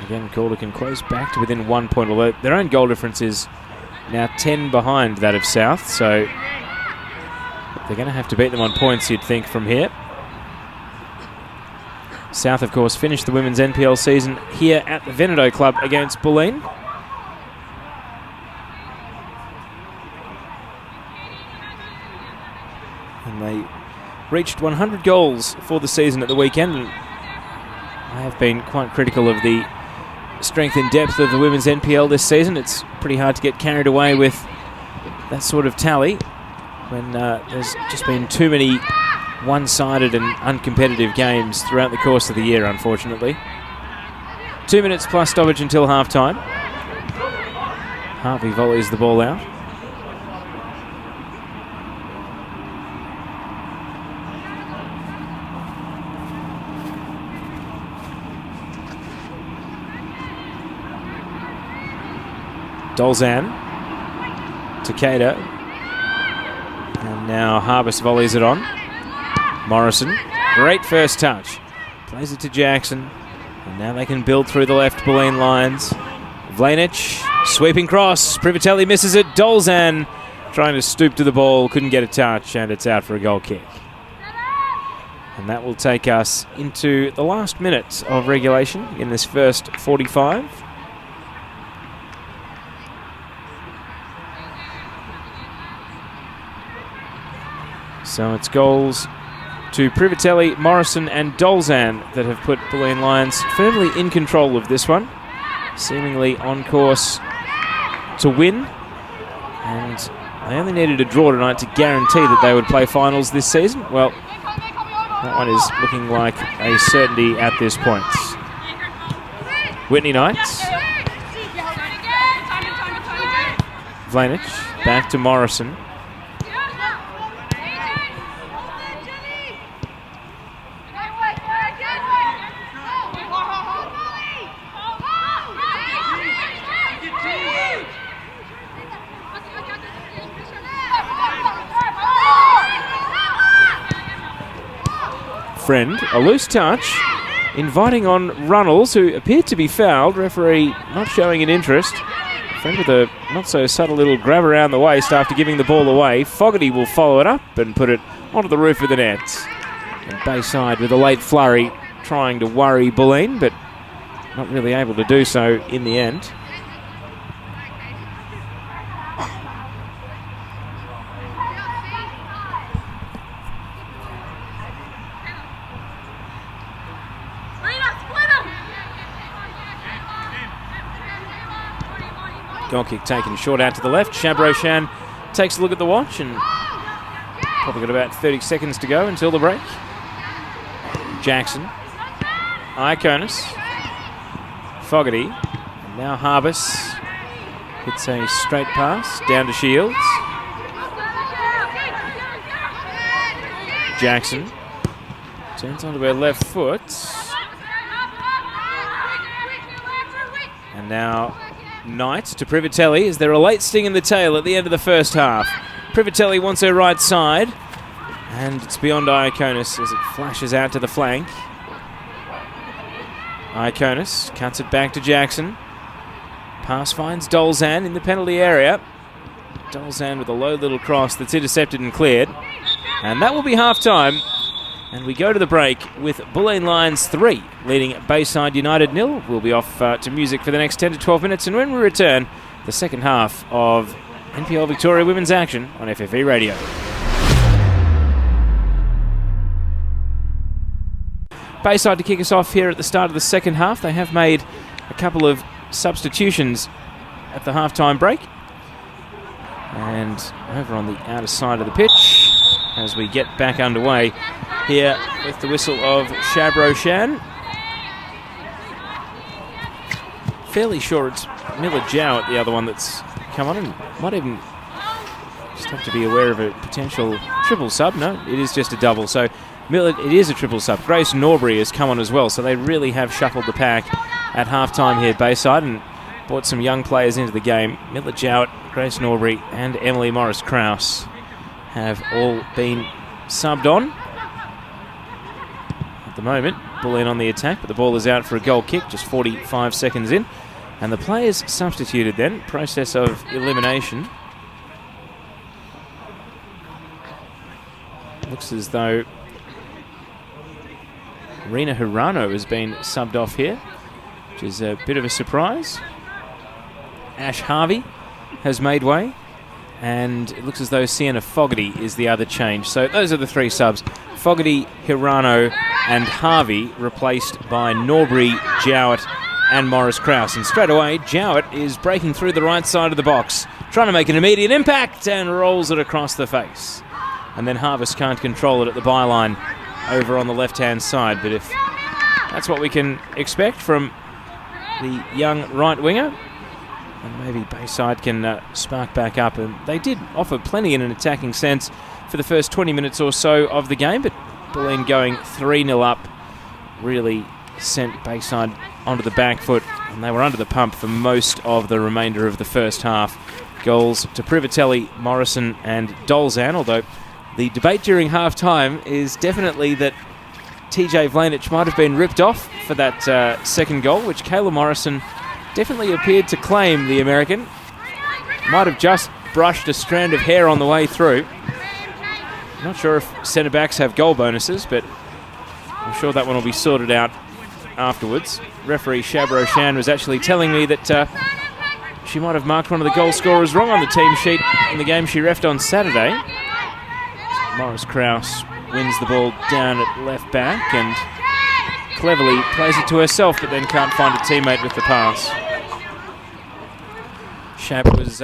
Again, Calder can close back to within 1 point, although their own goal difference is now 10 behind that of South, so they're going to have to beat them on points, you'd think, from here. South, of course, finished the women's NPL season here at the Veneto Club against Bulleen. And they reached 100 goals for the season at the weekend, and I have been quite critical of the strength and depth of the women's NPL this season. It's pretty hard to get carried away with that sort of tally when there's just been too many one-sided and uncompetitive games throughout the course of the year, unfortunately. 2 minutes plus stoppage until half-time. Harvey volleys the ball out. Dolzan to Cater, and now Harbus volleys it on. Morrison, great first touch, plays it to Jackson, and now they can build through the left Bulleen Lions. Vlanich, sweeping cross, Privatelli misses it. Dolzan trying to stoop to the ball, couldn't get a touch, and it's out for a goal kick. And that will take us into the last minutes of regulation in this first 45. So it's goals to Privatelli, Morrison and Dolzan that have put Bulleen Lions firmly in control of this one, seemingly on course to win. And they only needed a draw tonight to guarantee that they would play finals this season. Well, that one is looking like a certainty at this point. Whitney Knights. Vlanich back to Morrison. Friend, a loose touch, inviting on Runnels, who appeared to be fouled. Referee not showing an interest. Friend with a not so subtle little grab around the waist after giving the ball away. Fogarty will follow it up and put it onto the roof of the net. And Bayside with a late flurry, trying to worry Bulleen, but not really able to do so in the end. Goal kick taken short out to the left. Shabroshan takes a look at the watch and probably got about 30 seconds to go until the break. Jackson. Iaconis. Fogarty. And now Harbus hits a straight pass down to Shields. Jackson turns onto her left foot. And now Knight to Privatelli. Is there a late sting in the tail at the end of the first half? Privatelli wants her right side, and it's beyond Iaconis as it flashes out to the flank. Iaconis cuts it back to Jackson. Pass finds Dolzan in the penalty area. Dolzan with a low little cross that's intercepted and cleared. And that will be half-time. And we go to the break with Bulleen Lions 3, leading Bayside United 0. We'll be off to music for the next 10 to 12 minutes, and when we return, the second half of NPL Victoria Women's Action on FFE Radio. Bayside to kick us off here at the start of the second half. They have made a couple of substitutions at the half-time break. And over on the outer side of the pitch, as we get back underway here with the whistle of Shabroshan. Fairly sure it's Miller Jowett, the other one that's come on, and might even just have to be aware of a potential triple sub. No, it is just a double. So Miller, it is a triple sub. Grace Norbury has come on as well, so they really have shuffled the pack at half-time here at Bayside and brought some young players into the game. Miller Jowett, Grace Norbury and Emily Morris-Krause have all been subbed on. At the moment, Bulleen on the attack, but the ball is out for a goal kick, just 45 seconds in. And the players substituted then, process of elimination. Looks as though Rena Hirano has been subbed off here, which is a bit of a surprise. Ash Harvey has made way, and it looks as though Sienna Fogarty is the other change. So those are the three subs. Fogarty, Hirano and Harvey replaced by Norbury, Jowett and Morris-Krause. And straight away, Jowett is breaking through the right side of the box, trying to make an immediate impact and rolls it across the face. And then Harvest can't control it at the byline over on the left-hand side. But if that's what we can expect from the young right winger, and maybe Bayside can spark back up. And they did offer plenty in an attacking sense for the first 20 minutes or so of the game, but Bulleen going 3-0 up really sent Bayside onto the back foot, and they were under the pump for most of the remainder of the first half. Goals to Privatelli, Morrison and Dolzan, although the debate during half-time is definitely that TJ Vlanich might have been ripped off for that second goal, which Kayla Morrison definitely appeared to claim, the American. Might have just brushed a strand of hair on the way through. Not sure if centre-backs have goal bonuses, but I'm sure that one will be sorted out afterwards. Referee Shabro Shan was actually telling me that she might have marked one of the goal scorers wrong on the team sheet in the game she reffed on Saturday. Morris Krause wins the ball down at left back and cleverly plays it to herself, but then can't find a teammate with the pass. Shab was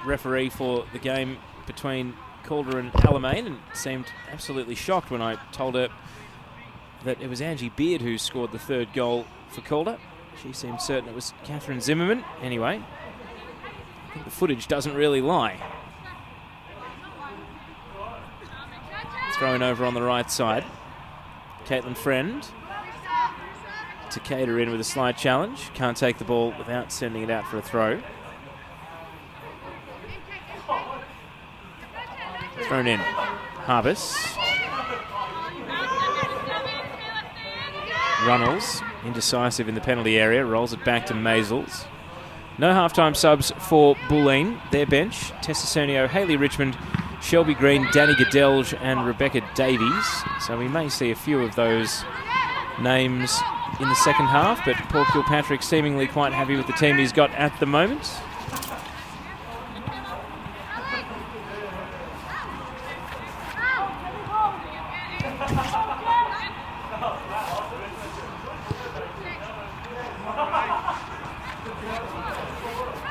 referee for the game between Calder and Alamein and seemed absolutely shocked when I told her that it was Angie Beard who scored the third goal for Calder. She seemed certain it was Catherine Zimmerman. Anyway, I think the footage doesn't really lie. Thrown over on the right side. Caitlin Friend to cater in with a slide challenge. Can't take the ball without sending it out for a throw. Thrown in. Harbus. Runnels, indecisive in the penalty area, rolls it back to Maisels. No halftime subs for Bulleen. Their bench, Tessa Cernio, Hayley Richmond, Shelby Green, Danny Gadelge and Rebecca Davies. So we may see a few of those names in the second half, but Paul Kilpatrick seemingly quite happy with the team he's got at the moment.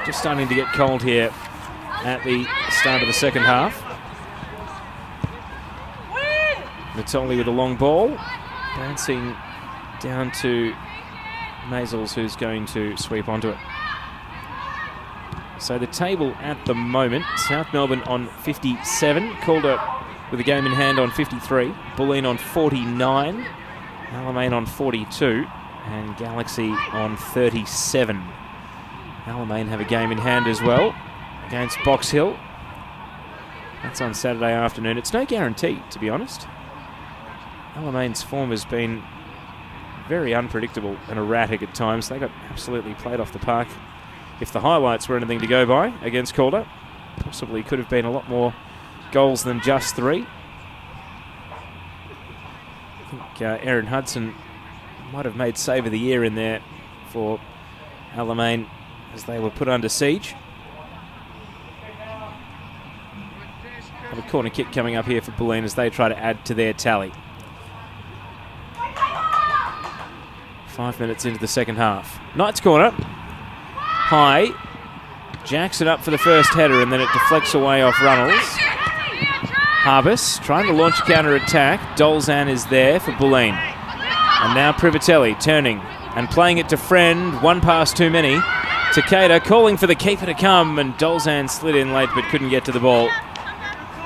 Just starting to get cold here at the start of the second half. Vitoli with a long ball, bouncing down to Maisels, who's going to sweep onto it. So the table at the moment, South Melbourne on 57, Calder with a game in hand on 53, Bulleen on 49, Alamein on 42, and Galaxy on 37. Alamein have a game in hand as well against Box Hill. That's on Saturday afternoon. It's no guarantee, to be honest. Alamein's form has been very unpredictable and erratic at times. They got absolutely played off the park. If the highlights were anything to go by against Calder, possibly could have been a lot more goals than just 3. I think Erin Hudson might have made save of the year in there for Alamein as they were put under siege. Have a corner kick coming up here for Bulleen as they try to add to their tally. 5 minutes into the second half. Knight's corner. High. Jackson up for the first header and then it deflects away off Runnels. Harbus trying to launch a counter-attack. Dolzan is there for Bulleen. And now Privatelli turning and playing it to Friend. One pass too many. Takeda calling for the keeper to come and Dolzan slid in late but couldn't get to the ball.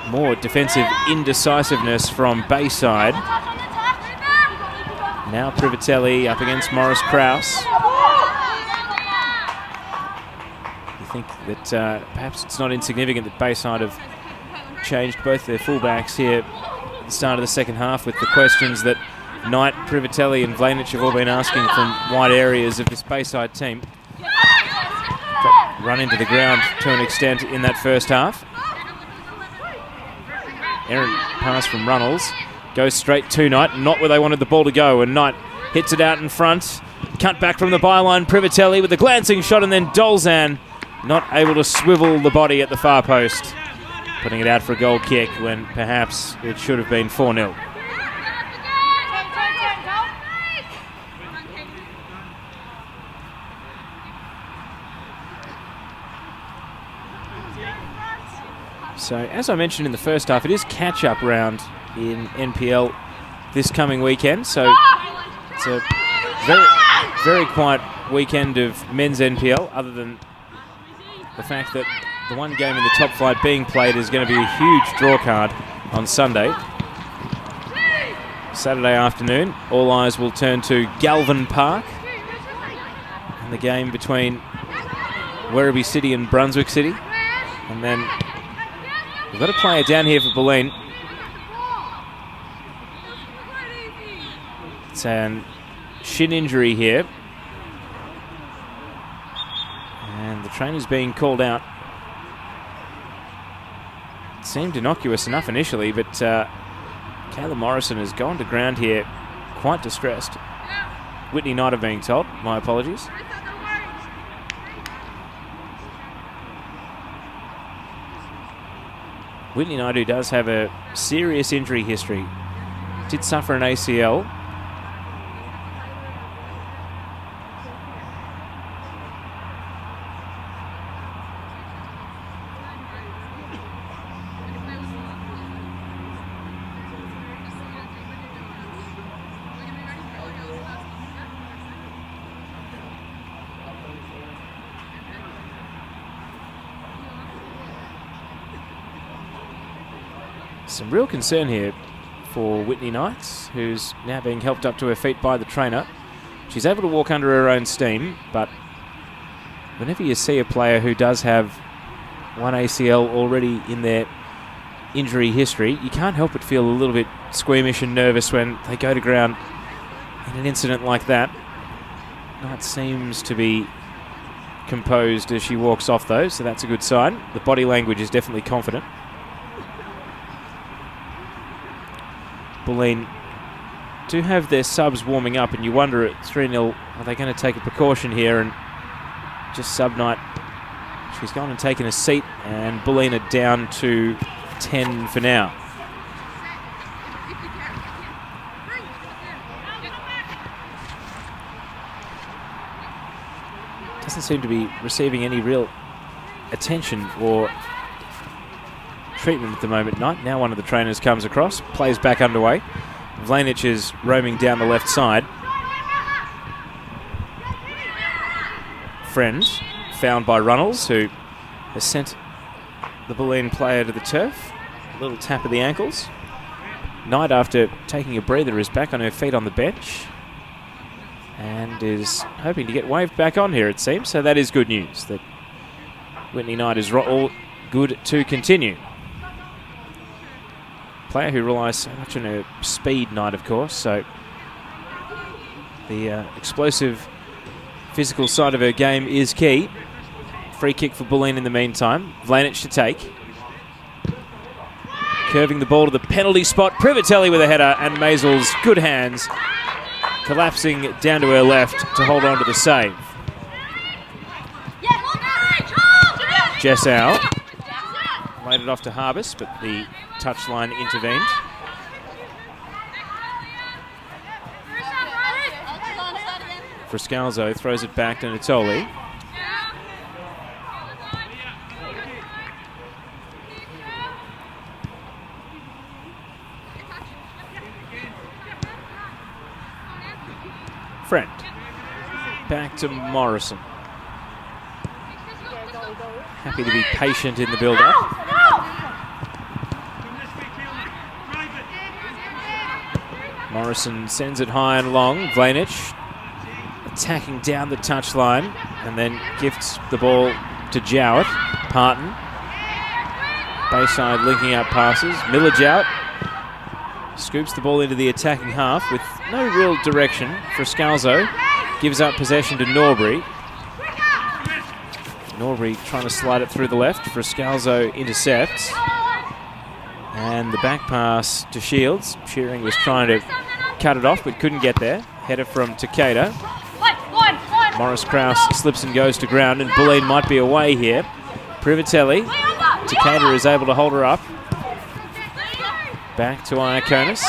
More defensive indecisiveness from Bayside. Now Privatelli up against Morris Krause. You think that perhaps it's not insignificant that Bayside have changed both their fullbacks here at the start of the second half with the questions that Knight, Privatelli and Vlanic have all been asking from wide areas of this Bayside team. Got run into the ground to an extent in that first half. Errant pass from Runnels. Goes straight to Knight, not where they wanted the ball to go, and Knight hits it out in front. Cut back from the byline, Privatelli with a glancing shot, and then Dolzan not able to swivel the body at the far post. Putting it out for a goal kick when perhaps it should have been 4-0. So, as I mentioned in the first half, it is catch-up round in NPL this coming weekend. So, it's a very, very quiet weekend of men's NPL, other than the fact that the one game in the top flight being played is going to be a huge draw card on Sunday. Saturday afternoon, all eyes will turn to Galvin Park and the game between Werribee City and Brunswick City. And then we've got a player down here for Bulleen. It's a shin injury here. And the trainer's being called out. It seemed innocuous enough initially, but Kayla Morrison has gone to ground here quite distressed. Whitney Knight are being told. My apologies. Whitney Knight, who does have a serious injury history, did suffer an ACL. Some real concern here for Whitney Knight, who's now being helped up to her feet by the trainer. She's able to walk under her own steam, but whenever you see a player who does have one ACL already in their injury history, you can't help but feel a little bit squeamish and nervous when they go to ground in an incident like that. Knight seems to be composed as she walks off though, so that's a good sign. The body language is definitely confident. Bulleen do have their subs warming up, and you wonder at 3-0, are they going to take a precaution here and just sub Knight? She's gone and taken a seat, and Bulleen are down to 10 for now. Doesn't seem to be receiving any real attention or treatment at the moment. Knight, now one of the trainers comes across, plays back underway. Vlanic is roaming down the left side. Friend found by Runnels, who has sent the Bulleen player to the turf. A little tap of the ankles. Knight, after taking a breather, is back on her feet on the bench and is hoping to get waved back on here, it seems. So that is good news, that Whitney Knight is all good to continue. Player who relies so much on her speed, Knight, of course, so the explosive physical side of her game is key. Free kick for Bulleen in the meantime. Vlanic to take. Curving the ball to the penalty spot. Privatelli with a header, and Maisels, good hands, collapsing down to her left to hold on to the save. Jessau laid it off to Harbus, but the touchline intervened. Friscalzo throws it back to Natoli. Friend. Back to Morrison. Happy to be patient in the build-up. Morrison sends it high and long. Vlanic attacking down the touchline and then gifts the ball to Jowett. Parton. Bayside linking up passes. Miller Jowett scoops the ball into the attacking half with no real direction. Friscalzo gives up possession to Norbury. Norbury trying to slide it through the left. Friscalzo intercepts. And the back pass to Shields. Shearing was trying to cut it off but couldn't get there. Header from Takeda. Morris Krause slips and goes to ground, and Bulleen might be away here. Privatelli. Takeda is able to hold her up. Back to Iaconis.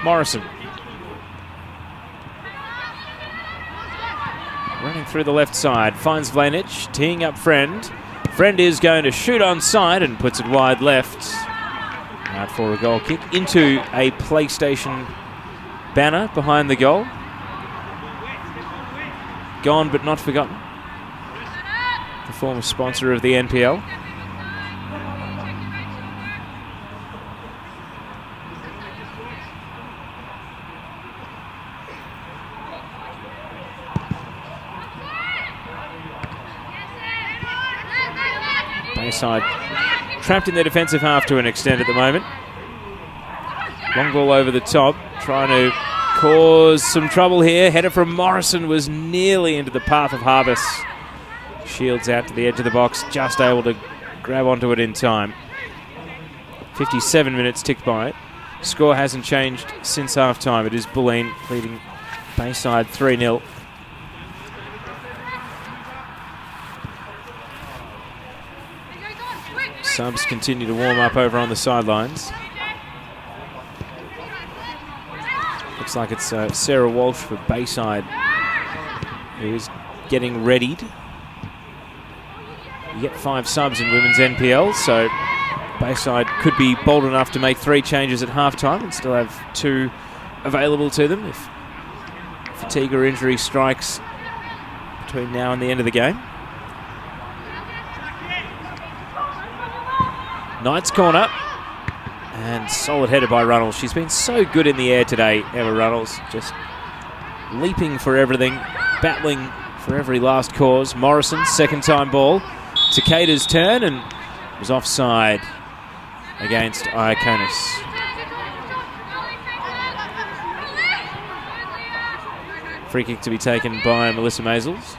Morrison. Running through the left side, finds Vlanic, teeing up Friend. Friend is going to shoot on side and puts it wide left. Out for a goal kick into a PlayStation banner behind the goal. Gone but not forgotten. The former sponsor of the NPL. Bayside trapped in their defensive half to an extent at the moment. Long ball over the top, trying to cause some trouble here. Header from Morrison was nearly into the path of Harbus. Shields out to the edge of the box, just able to grab onto it in time. 57 minutes ticked by it. Score hasn't changed since half-time. It is Bulleen leading Bayside 3-0. Subs continue to warm up over on the sidelines. Looks like it's Sarah Walsh for Bayside who is getting readied. You get 5 subs in women's NPL, so Bayside could be bold enough to make 3 changes at halftime and still have 2 available to them if fatigue or injury strikes between now and the end of the game. Knight's corner, and solid header by Runnels. She's been so good in the air today, Emma Runnels, just leaping for everything, battling for every last cause. Morrison, second time ball. Takeda's turn, and was offside against Iaconis. Free kick to be taken by Melissa Maisels.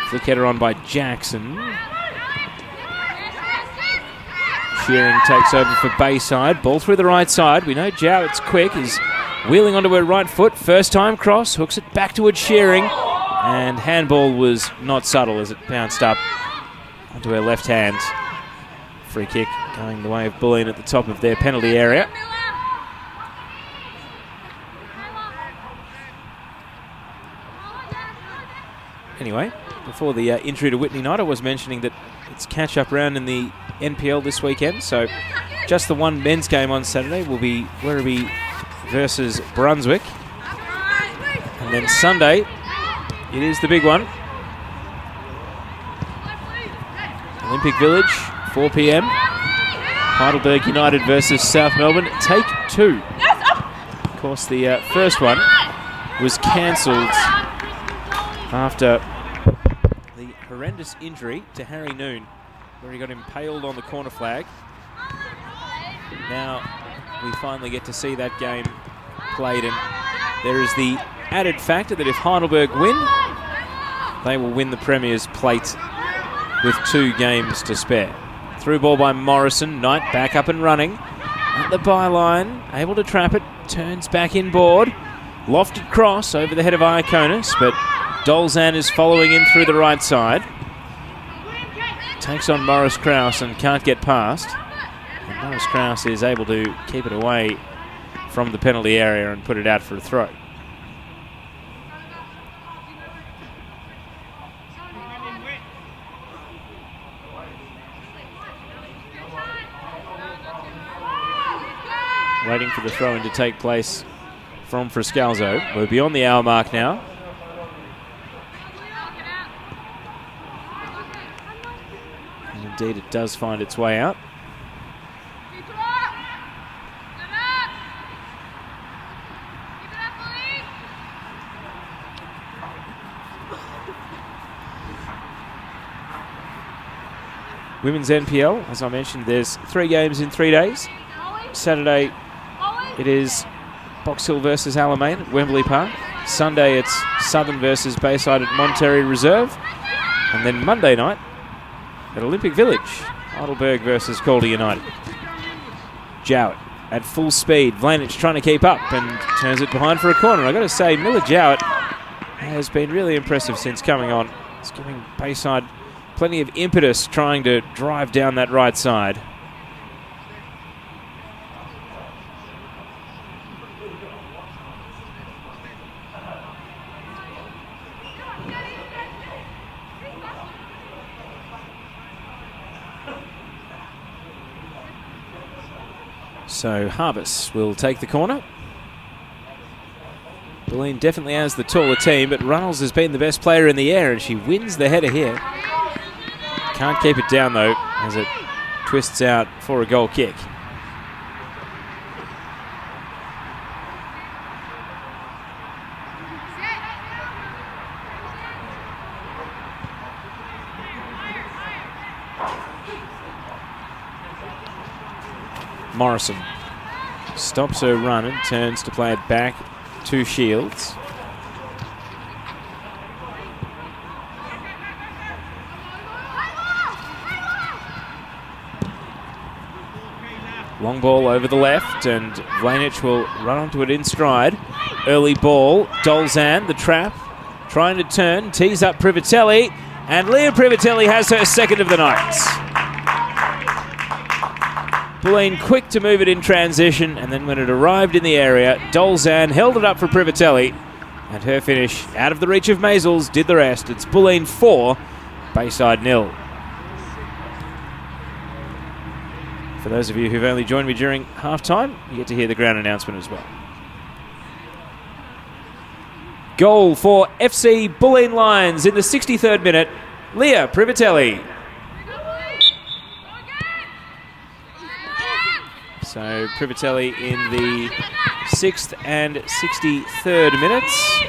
Flick header on by Jackson. Shearing takes over for Bayside. Ball through the right side. We know Jowett's quick. He's wheeling onto her right foot. First time cross. Hooks it back towards Shearing. And handball was not subtle as it bounced up onto her left hand. Free kick going the way of Bulleen at the top of their penalty area. Anyway, before the injury to Whitney Knight, I was mentioning that it's catch-up round in the NPL this weekend, so just the one men's game on Saturday will be Werribee versus Brunswick. And then Sunday, it is the big one. Olympic Village, 4 p.m. Heidelberg United versus South Melbourne. Take 2. Of course, the first one was cancelled after the horrendous injury to Harry Noon, where he got impaled on the corner flag. Now we finally get to see that game played, and there is the added factor that if Heidelberg win, they will win the Premier's plate with 2 games to spare. Through ball by Morrison. Knight back up and running at the byline, able to trap it, turns back inboard, lofted cross over the head of Iaconis, but Dolzan is following in through the right side. Takes on Morris Krause and can't get past. And Morris Krause is able to keep it away from the penalty area and put it out for a throw. Waiting for the throw-in to take place from Friscalzo. We're beyond the hour mark now. And indeed it does find its way out. Women's NPL, as I mentioned, there's 3 games in 3 days. Saturday, it is Box Hill versus Alamein at Wembley Park. Sunday, it's Southern versus Bayside at Monterey Reserve. And then Monday night at Olympic Village, Heidelberg versus Calder United. Jowett at full speed. Vlanich trying to keep up and turns it behind for a corner. I've got to say, Miller Jowett has been really impressive since coming on. It's giving Bayside plenty of impetus trying to drive down that right side. So Harvest will take the corner. Bulleen definitely has the taller team, but Runnels has been the best player in the air, and she wins the header here. Can't keep it down, though, as it twists out for a goal kick. Morrison stops her run and turns to play it back to Shields. Long ball over the left, and Vlanich will run onto it in stride. Early ball, Dolzan, the trap, trying to turn, tees up Privatelli, and Leah Privatelli has her second of the night. Bulleen quick to move it in transition, and then when it arrived in the area, Dolzan held it up for Privatelli, and her finish out of the reach of Maisels did the rest. It's Bulleen 4, Bayside 0. For those of you who've only joined me during halftime, you get to hear the ground announcement as well. Goal for FC Bulleen Lions in the 63rd minute, Leah Privatelli. So Privatelli in the 6th and 63rd minutes.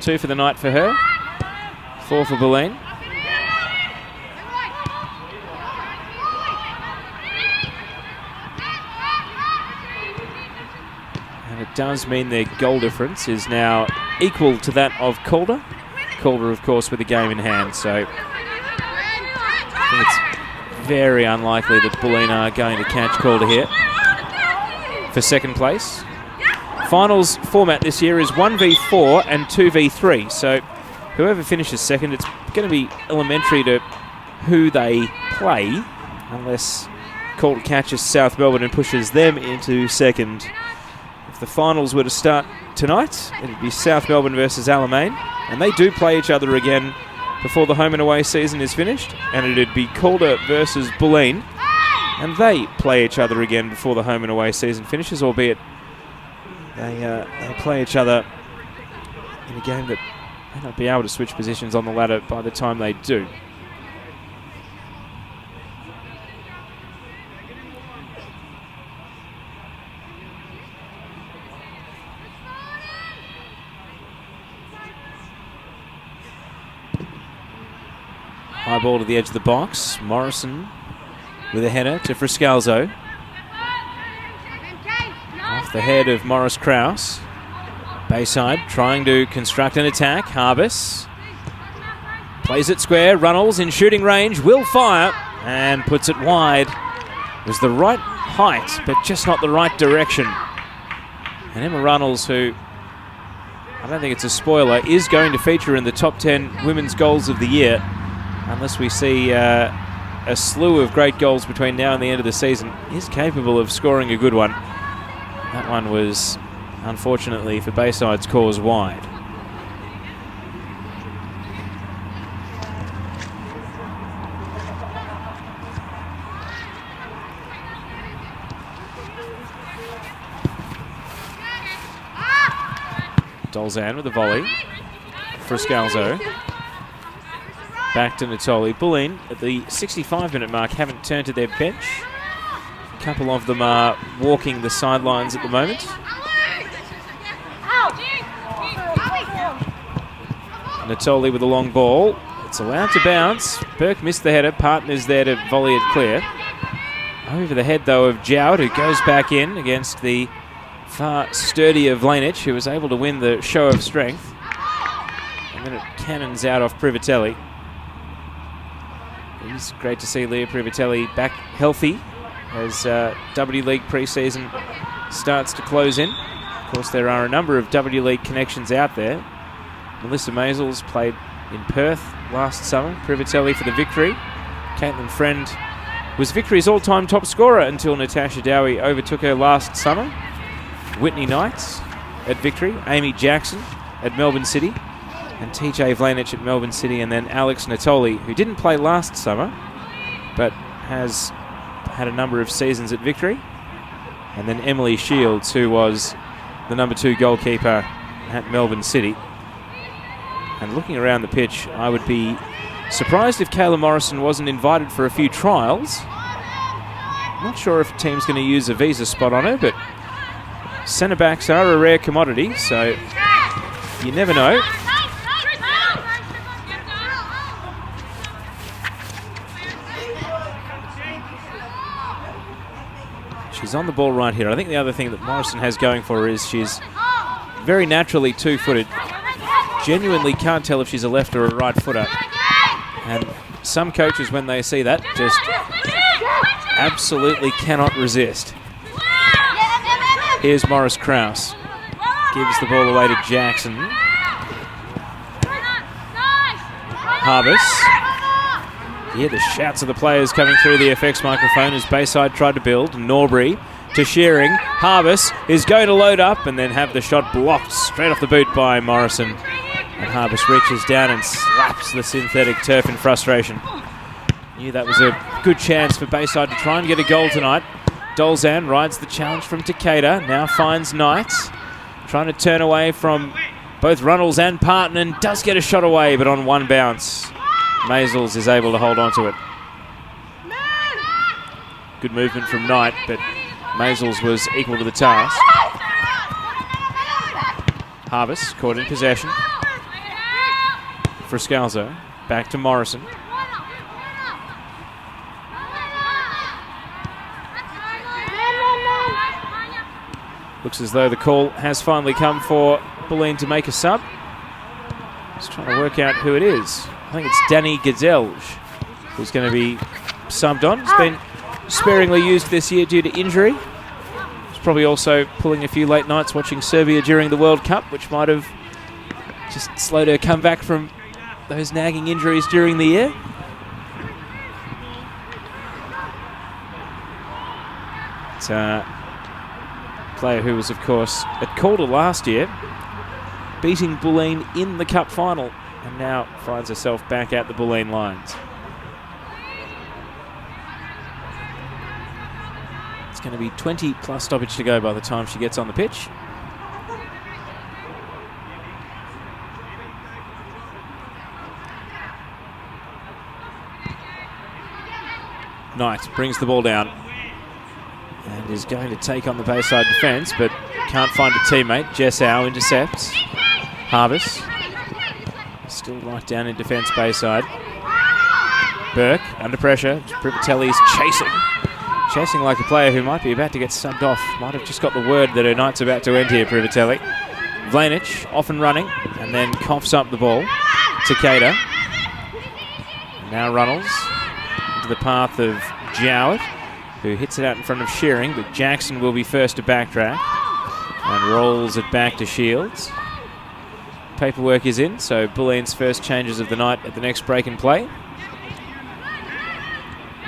2 for the night for her, 4 for Bulleen. And it does mean their goal difference is now equal to that of Calder. Calder, of course, with the game in hand, so I think it's very unlikely that Bulleen are going to catch Calder here for second place. Finals format this year is 1v4 and 2v3, so whoever finishes second, it's going to be elementary to who they play, unless Calder catches South Melbourne and pushes them into second. If the finals were to start tonight, it would be South Melbourne versus Alamein, and they do play each other again before the home and away season is finished, and it would be Calder versus Bulleen, and they play each other again before the home and away season finishes, albeit they play each other in a game that may not be able to switch positions on the ladder by the time they do. High ball to the edge of the box. Morrison with a header to Friscalzo. Off the head of Morris Krause. Bayside trying to construct an attack. Harbis plays it square. Runnels in shooting range. Will fire and puts it wide. It was the right height, but just not the right direction. And Emma Runnels, who I don't think it's a spoiler, is going to feature in the top 10 women's goals of the year, unless we see a slew of great goals between now and the end of the season, is capable of scoring a good one. That one was, unfortunately for Bayside's cause, wide. Dolzan with a volley. Friscalzo. Back to Natoli. Bulleen at the 65-minute mark haven't turned to their bench. A couple of them are walking the sidelines at the moment. Natoli with a long ball. It's allowed to bounce. Burke missed the header. Partner's there to volley it clear. Over the head, though, of Jowd, who goes back in against the far sturdier Vlanich, who was able to win the show of strength. And then it cannons out off Privatelli. It's great to see Leah Privatelli back healthy as W League pre-season starts to close in. Of course, there are a number of W League connections out there. Melissa Maisels played in Perth last summer. Privatelli for the Victory. Caitlin Friend was Victory's all-time top scorer until Natasha Dowie overtook her last summer. Whitney Knights at Victory. Amy Jackson at Melbourne City. And TJ Vlanich at Melbourne City, and then Alex Natoli, who didn't play last summer, but has had a number of seasons at Victory. And then Emily Shields, who was the number 2 goalkeeper at Melbourne City. And looking around the pitch, I would be surprised if Kayla Morrison wasn't invited for a few trials. Not sure if a team's going to use a visa spot on her, but centre-backs are a rare commodity, so you never know. She's on the ball right here. I think the other thing that Morrison has going for her is she's very naturally two-footed. Genuinely can't tell if she's a left or a right footer. And some coaches, when they see that, just absolutely cannot resist. Here's Morris Krause. Gives the ball away to Jackson. Harvest. Hear the shouts of the players coming through the FX microphone as Bayside tried to build. Norbury to Shearing. Harvest is going to load up and then have the shot blocked straight off the boot by Morrison. And Harvest reaches down and slaps the synthetic turf in frustration. Knew that was a good chance for Bayside to try and get a goal tonight. Dolzan rides the challenge from Takeda. Now finds Knight. Trying to turn away from both Runnels and Parton and does get a shot away, but on one bounce. Maisels is able to hold on to it. Good movement from Knight, but Maisels was equal to the task. Harvest caught in possession. Friscalzo back to Morrison. Looks as though the call has finally come for Bulleen to make a sub. Just trying to work out who it is. I think it's Danny Gadelge who's going to be subbed on. He's been sparingly used this year due to injury. He's probably also pulling a few late nights watching Serbia during the World Cup, which might have just slowed her comeback from those nagging injuries during the year. It's a player who was, of course, at Calder last year, beating Bulleen in the cup final, and now finds herself back at the Bulleen lines. It's going to be 20 plus stoppage to go by the time she gets on the pitch. Knight brings the ball down and is going to take on the Bayside defence, but can't find a teammate. Jessau intercepts. Harvest still right down in defence, Bayside. Burke under pressure. Privatelli's chasing like a player who might be about to get subbed off. Might have just got the word that her night's about to end here, Privatelli. Vlanich off and running, and then coughs up the ball. Takeda. Now Runnels into the path of Jowett, who hits it out in front of Shearing, but Jackson will be first to backtrack and rolls it back to Shields. Paperwork is in, so Bulleen's first changes of the night at the next break in play.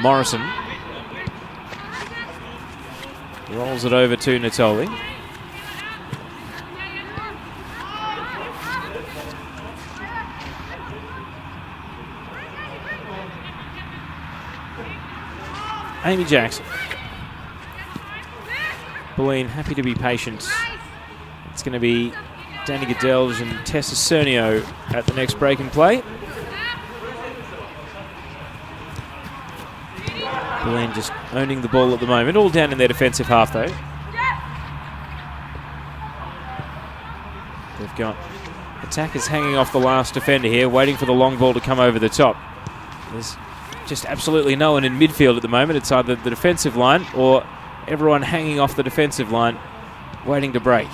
Morrison rolls it over to Natoli. Amy Jackson. Bulleen happy to be patient. It's going to be Danny Gadelge and Tessa Cernio at the next break in play. Bulleen just owning the ball at the moment, all down in their defensive half though. They've got attackers hanging off the last defender here, waiting for the long ball to come over the top. There's just absolutely no one in midfield at the moment. It's either the defensive line or everyone hanging off the defensive line, waiting to break.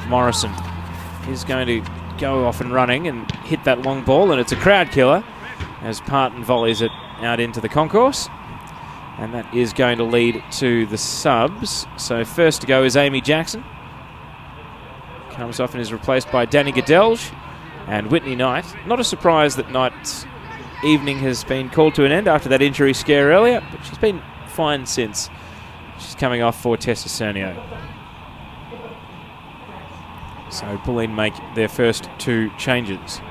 Morrison is going to go off and running and hit that long ball, and it's a crowd killer as Parton volleys it out into the concourse, and that is going to lead to the subs. So first to go is Amy Jackson. Comes off and is replaced by Danny Gadelge and Whitney Knight. Not a surprise that Knight's evening has been called to an end after that injury scare earlier, but she's been fine since. She's coming off for Tessa Cernio. So Bulleen make their first two changes.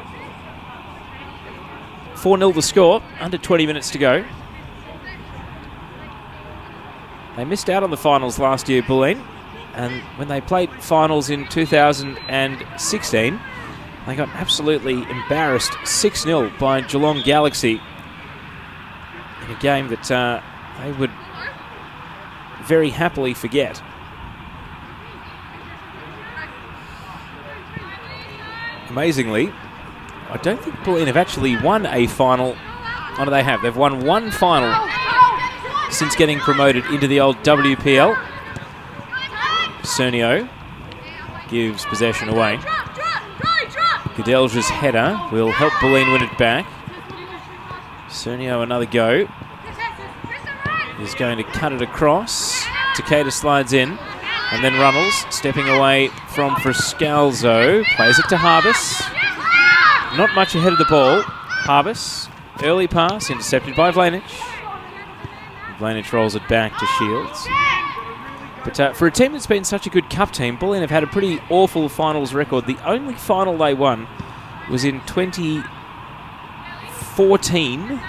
4-0 the score, under 20 minutes to go. They missed out on the finals last year, Bulleen, and when they played finals in 2016, they got absolutely embarrassed 6-0 by Geelong Galaxy in a game that they would very happily forget. Amazingly, I don't think Bulleen have actually won a final. Oh, no, they have. They've won one final since getting promoted into the old WPL. Cernio gives possession away. Godelge's header will help Bulleen win it back. Cernio another go. He's going to cut it across. Takeda slides in. And then Runnels stepping away from Friscalzo. Plays it to Harbis. Not much ahead of the ball. Harbis. Early pass intercepted by Vlanic. Vlanic rolls it back to Shields. But for a team that's been such a good cup team, Bulleen have had a pretty awful finals record. The only final they won was in 2014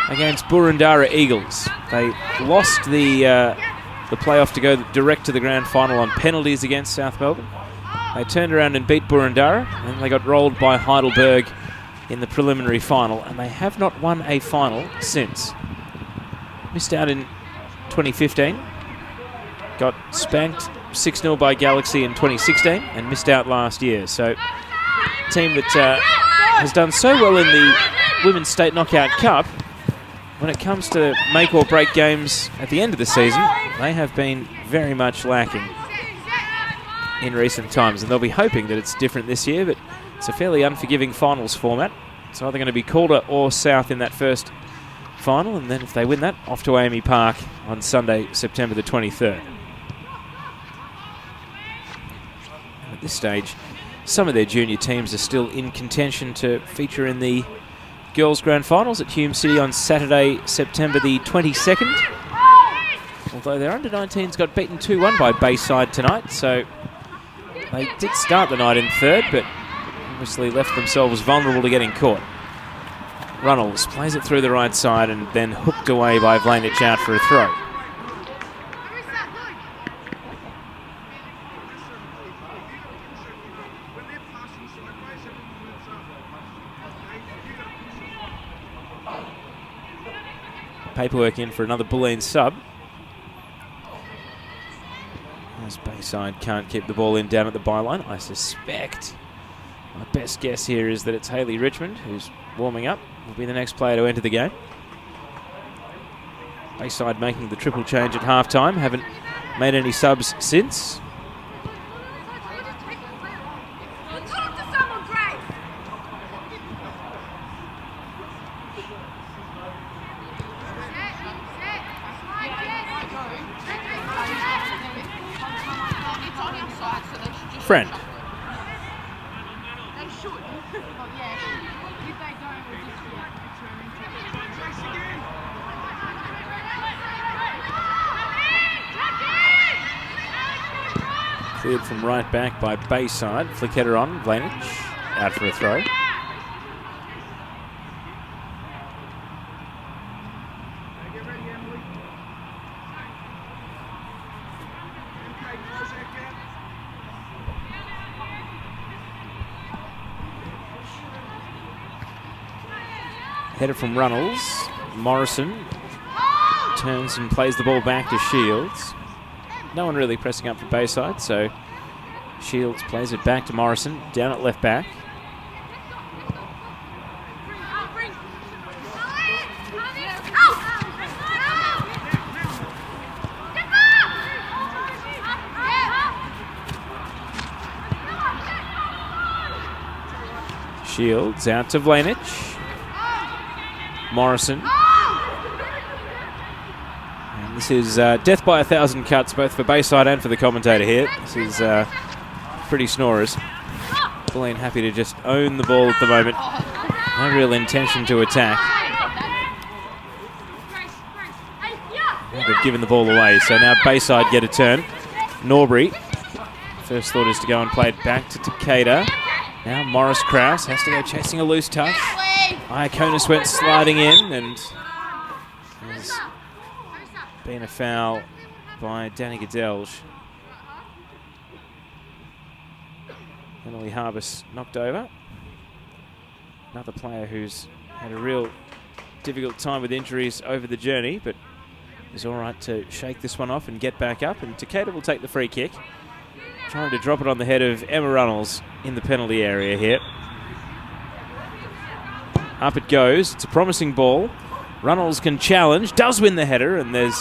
against Boroondara Eagles. They lost the playoff to go direct to the grand final on penalties against South Melbourne. They turned around and beat Boroondara, and they got rolled by Heidelberg in the preliminary final, and they have not won a final since. Missed out in 2015. Got spanked 6-0 by Galaxy in 2016 and missed out last year. So, a team that has done so well in the Women's State Knockout Cup, when it comes to make or break games at the end of the season, they have been very much lacking in recent times. And they'll be hoping that it's different this year, but it's a fairly unforgiving finals format. It's either going to be Calder or South in that first final, and then if they win that, off to AAMI Park on Sunday, September the 23rd. At this stage, some of their junior teams are still in contention to feature in the girls' grand finals at Hume City on Saturday, September the 22nd. Although their under-19s got beaten 2-1 by Bayside tonight, so they did start the night in third, but obviously left themselves vulnerable to getting caught. Runnels plays it through the right side and then hooked away by Vlanic out for a throw. Paperwork in for another Bulleen sub. As Bayside can't keep the ball in down at the byline, I suspect, my best guess here is that it's Hayley Richmond who's warming up, will be the next player to enter the game. Bayside making the triple change at halftime, haven't made any subs since. Friend. Cleared from right back by Bayside. Flick header on, Vlanic out for a throw. Header from Runnels. Morrison turns and plays the ball back to Shields. No one really pressing up for Bayside, so Shields plays it back to Morrison, down at left back. Shields out to Vlanic. Morrison. And this is death by 1,000 cuts, both for Bayside and for the commentator here. This is pretty snorers. Bulleen happy to just own the ball at the moment. No real intention to attack. They've given the ball away, so now Bayside get a turn. Norbury. First thought is to go and play it back to Takeda. Now Morris Krause has to go chasing a loose touch. Iaconis went sliding in, and there's been a foul by Danny Godelge. Emily Harbis knocked over. Another player who's had a real difficult time with injuries over the journey, but is all right to shake this one off and get back up. And Takeda will take the free kick, trying to drop it on the head of Emma Runnels in the penalty area here. Up it goes. It's a promising ball. Runnels can challenge, does win the header, and there's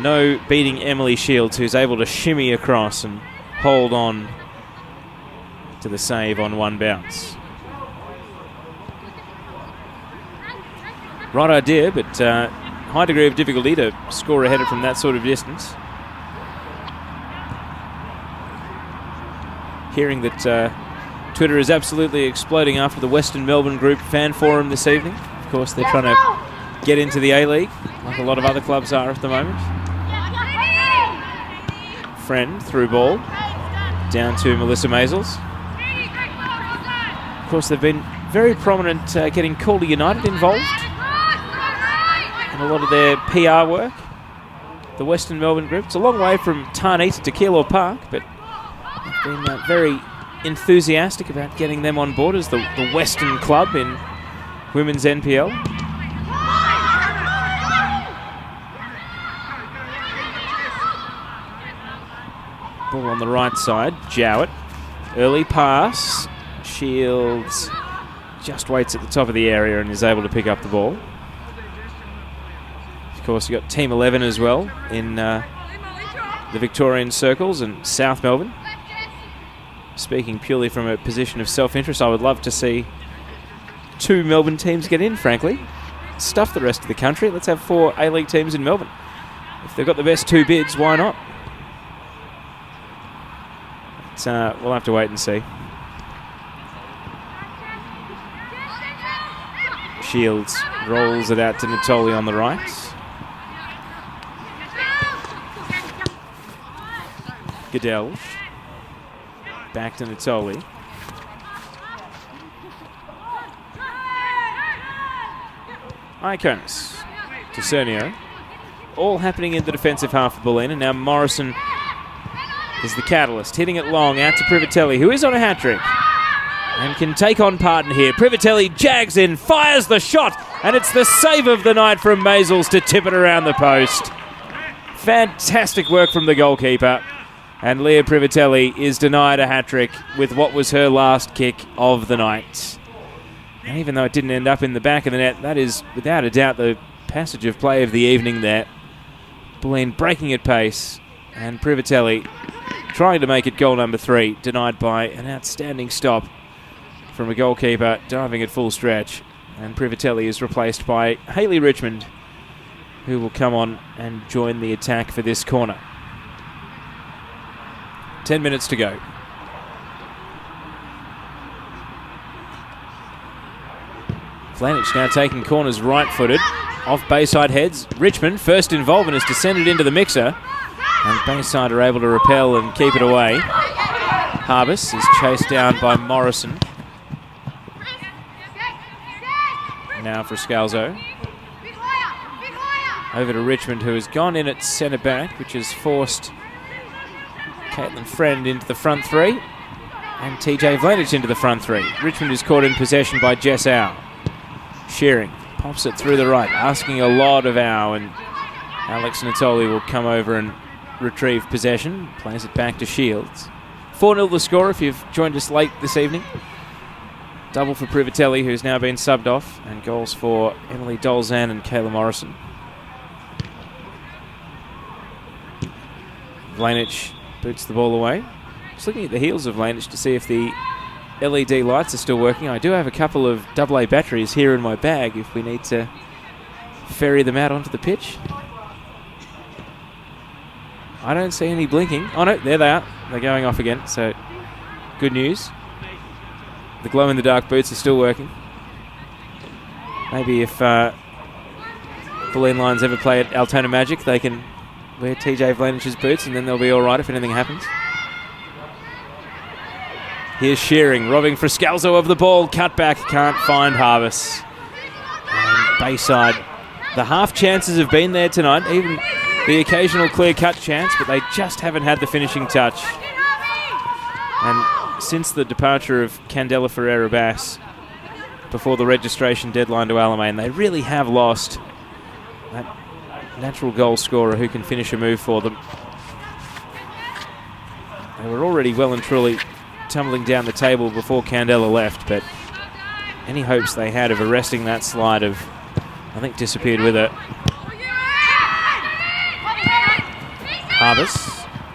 no beating Emily Shields, who's able to shimmy across and hold on to the save on one bounce. Right idea, but high degree of difficulty to score a header from that sort of distance. Hearing that Twitter is absolutely exploding after the Western Melbourne Group fan forum this evening. Of course, they're trying to get into the A-League, like a lot of other clubs are at the moment. Friend through ball down to Melissa Maisels. Of course, they've been very prominent getting Calder United involved in a lot of their PR work. The Western Melbourne Group. It's a long way from Tarnita to Keilor Park, but they've been very enthusiastic about getting them on board as the Western club in women's NPL. Ball on the right side, Jowett. Early pass. Shields just waits at the top of the area and is able to pick up the ball. Of course, you've got Team 11 as well in the Victorian circles and South Melbourne. Speaking purely from a position of self-interest, I would love to see 2 Melbourne teams get in, frankly. Stuff the rest of the country. Let's have 4 A-League teams in Melbourne. If they've got the best 2 bids, why not? But, we'll have to wait and see. Shields rolls it out to Natoli on the right. Goodell. Back to Natoli. Iconis to Cernio. All happening in the defensive half of Bulleen, and now Morrison is the catalyst. Hitting it long out to Privatelli, who is on a hat-trick and can take on Parton here. Privatelli jags in, fires the shot, and it's the save of the night from Maisels to tip it around the post. Fantastic work from the goalkeeper. And Leah Privatelli is denied a hat-trick with what was her last kick of the night. And even though it didn't end up in the back of the net, that is without a doubt the passage of play of the evening there. Bulleen breaking at pace, and Privatelli trying to make it goal number 3, denied by an outstanding stop from a goalkeeper diving at full stretch. And Privatelli is replaced by Hayley Richmond, who will come on and join the attack for this corner. 10 minutes to go. Flanich now taking corners right-footed. Off Bayside heads. Richmond, first involvement, has descended into the mixer. And Bayside are able to repel and keep it away. Harbus is chased down by Morrison. Now for Scalzo. Over to Richmond, who has gone in at centre-back, which has forced Caitlin Friend into the front 3, and TJ Vlanich into the front 3. Richmond is caught in possession by Jess Au. Shearing pops it through the right, asking a lot of Au, and Alex Natoli will come over and retrieve possession, plays it back to Shields. 4-0 the score if you've joined us late this evening. Double for Privatelli, who's now been subbed off, and goals for Emily Dolzan and Kayla Morrison. Vlanich boots the ball away. Just looking at the heels of Vlanich to see if the LED lights are still working. I do have a couple of AA batteries here in my bag if we need to ferry them out onto the pitch. I don't see any blinking. Oh no, there they are. They're going off again, so good news. The glow-in-the-dark boots are still working. Maybe if Bulleen Lions ever play at Altona Magic, they can wear TJ Vlanich's boots and then they'll be all right if anything happens. Here's Shearing, robbing for Scalzo of the ball. Cut back, can't find Harbus. And Bayside, the half chances have been there tonight, even the occasional clear-cut chance, but they just haven't had the finishing touch. And since the departure of Candela Ferreira-Bass before the registration deadline to Alamein, they really have lost that natural goal scorer who can finish a move for them. They were already well and truly tumbling down the table before Candela left, but any hopes they had of arresting that slide have I think disappeared with her. Harvest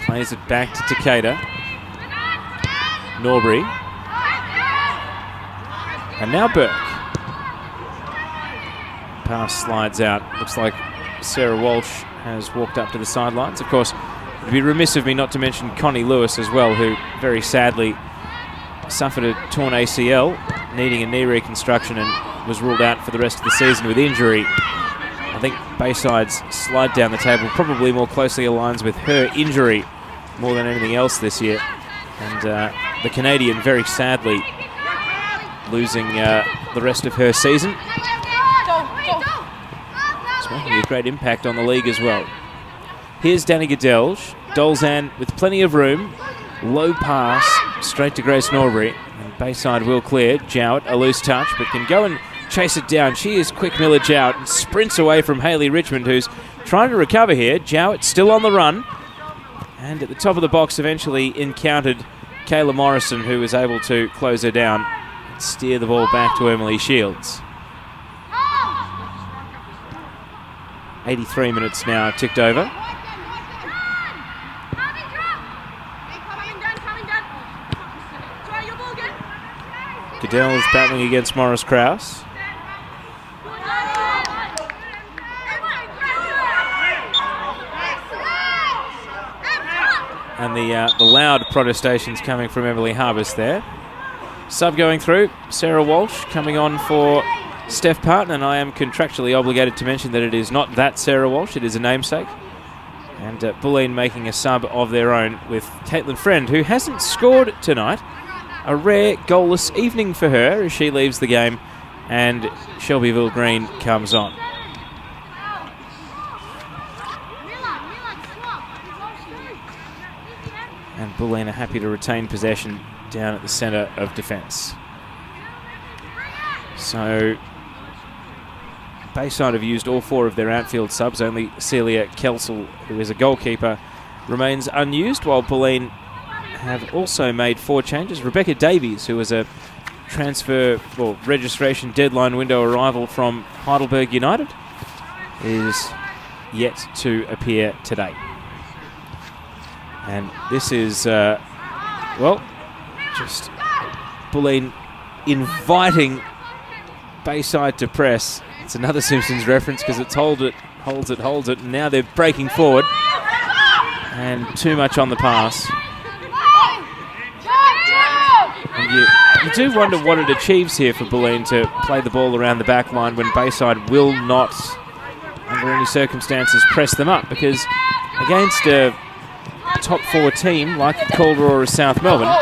plays it back to Takeda. Norbury. And now Burke. Pass slides out. Looks like Sarah Walsh has walked up to the sidelines. Of course, it would be remiss of me not to mention Connie Lewis as well, who very sadly suffered a torn ACL, needing a knee reconstruction, and was ruled out for the rest of the season with injury. I think Bayside's slide down the table probably more closely aligns with her injury more than anything else this year. And the Canadian very sadly losing the rest of her season. It's making a great impact on the league as well. Here's Danny Gadelge. Dolzan with plenty of room. Low pass straight to Grace Norbury. And Bayside will clear. Jowett, a loose touch, but can go and chase it down. She is quick, Miller Jowett, and sprints away from Hayley Richmond, who's trying to recover here. Jowett still on the run. And at the top of the box eventually encountered Kayla Morrison, who was able to close her down and steer the ball back to Emily Shields. 83 minutes now ticked over. Goodell is battling against Morris Krause. And the loud protestations coming from Emily Harvest there. Sub going through, Sarah Walsh coming on for Steph Parton, and I am contractually obligated to mention that it is not that Sarah Walsh, it is a namesake. And Bulleen making a sub of their own with Caitlin Friend, who hasn't scored tonight. A rare goalless evening for her as she leaves the game and Shelbyville Green comes on. And Bulleen are happy to retain possession down at the centre of defence. So Bayside have used all four of their outfield subs. Only Celia Kelsel, who is a goalkeeper, remains unused, while Bulleen have also made 4 changes. Rebecca Davies, who was a transfer or registration deadline window arrival from Heidelberg United, is yet to appear today. And this is, well, just Bulleen inviting Bayside to press. It's another Simpsons reference because it's holds it, and now they're breaking forward. And too much on the pass. And you do wonder what it achieves here for Bulleen to play the ball around the back line when Bayside will not, under any circumstances, press them up, because against a top 4 team like Calder or South Melbourne,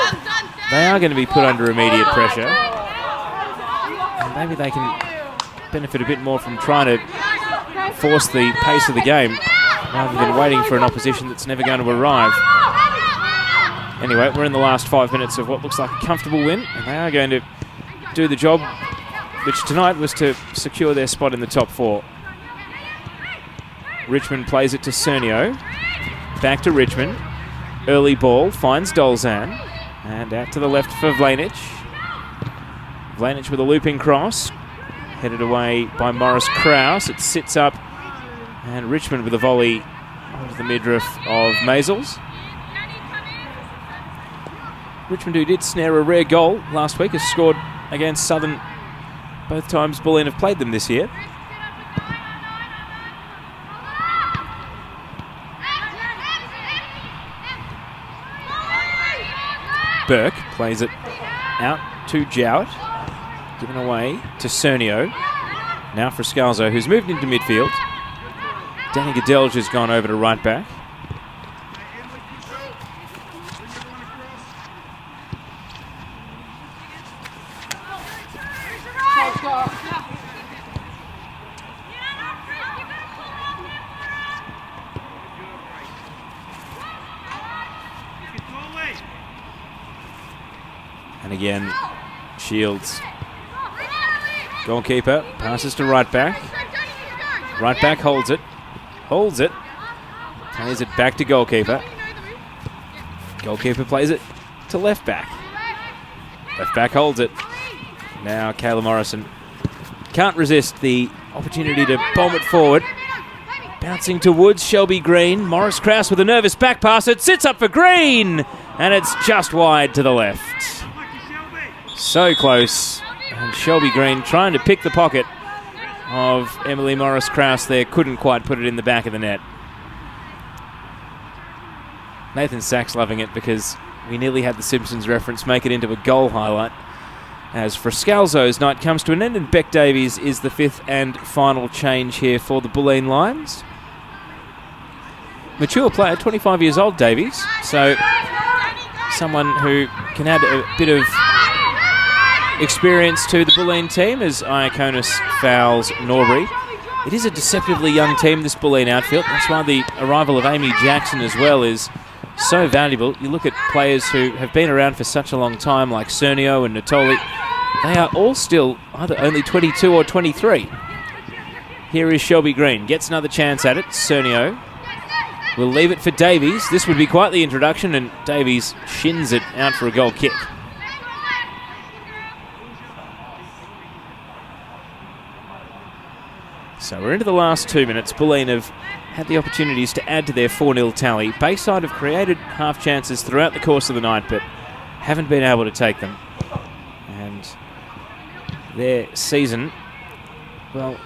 they are going to be put under immediate pressure. And maybe they can benefit a bit more from trying to force the pace of the game rather than waiting for an opposition that's never going to arrive. Anyway, we're in the last 5 minutes of what looks like a comfortable win, and they are going to do the job, which tonight was to secure their spot in the top 4. Richmond plays it to Cernio. Back to Richmond. Early ball, finds Dolzan. And out to the left for Vlanich. Vlanich with a looping cross. Headed away by Morris Krause. It sits up. And Richmond with a volley onto the midriff of Maisels. Richmond, who did snare a rare goal last week, has scored against Southern both times Bulleen have played them this year. Burke plays it out to Jowett, given away to Cernio. Now for Scalzo, who's moved into midfield. Danny Gadelge has gone over to right back. And again, Shields. Goalkeeper passes to right back. Right back holds it. Holds it. Plays it back to goalkeeper. Goalkeeper plays it to left back. Left back holds it. Now Kayla Morrison can't resist the opportunity to bomb it forward. Bouncing to Woods, Shelby Green. Morris Krause with a nervous back pass. It sits up for Green, and it's just wide to the left. So close. And Shelby Green trying to pick the pocket of Emily Morris Krause there. Couldn't quite put it in the back of the net. Nathan Sachs loving it because we nearly had the Simpsons reference make it into a goal highlight. As Frascalzo's night comes to an end, and Beck Davies is the fifth and final change here for the Bulleen Lions. Mature player, 25 years old, Davies. So someone who can add a bit of experience to the Bulleen team as Iaconis fouls Norbury. It is a deceptively young team, this Bulleen outfield. That's why the arrival of Amy Jackson as well is so valuable. You look at players who have been around for such a long time, like Cernio and Natoli. They are all still either only 22 or 23. Here is Shelby Green. Gets another chance at it. Cernio will leave it for Davies. This would be quite the introduction, and Davies shins it out for a goal kick. So we're into the last 2 minutes. Bulleen have had the opportunities to add to their 4-0 tally. Bayside have created half chances throughout the course of the night, but haven't been able to take them. And their season, well,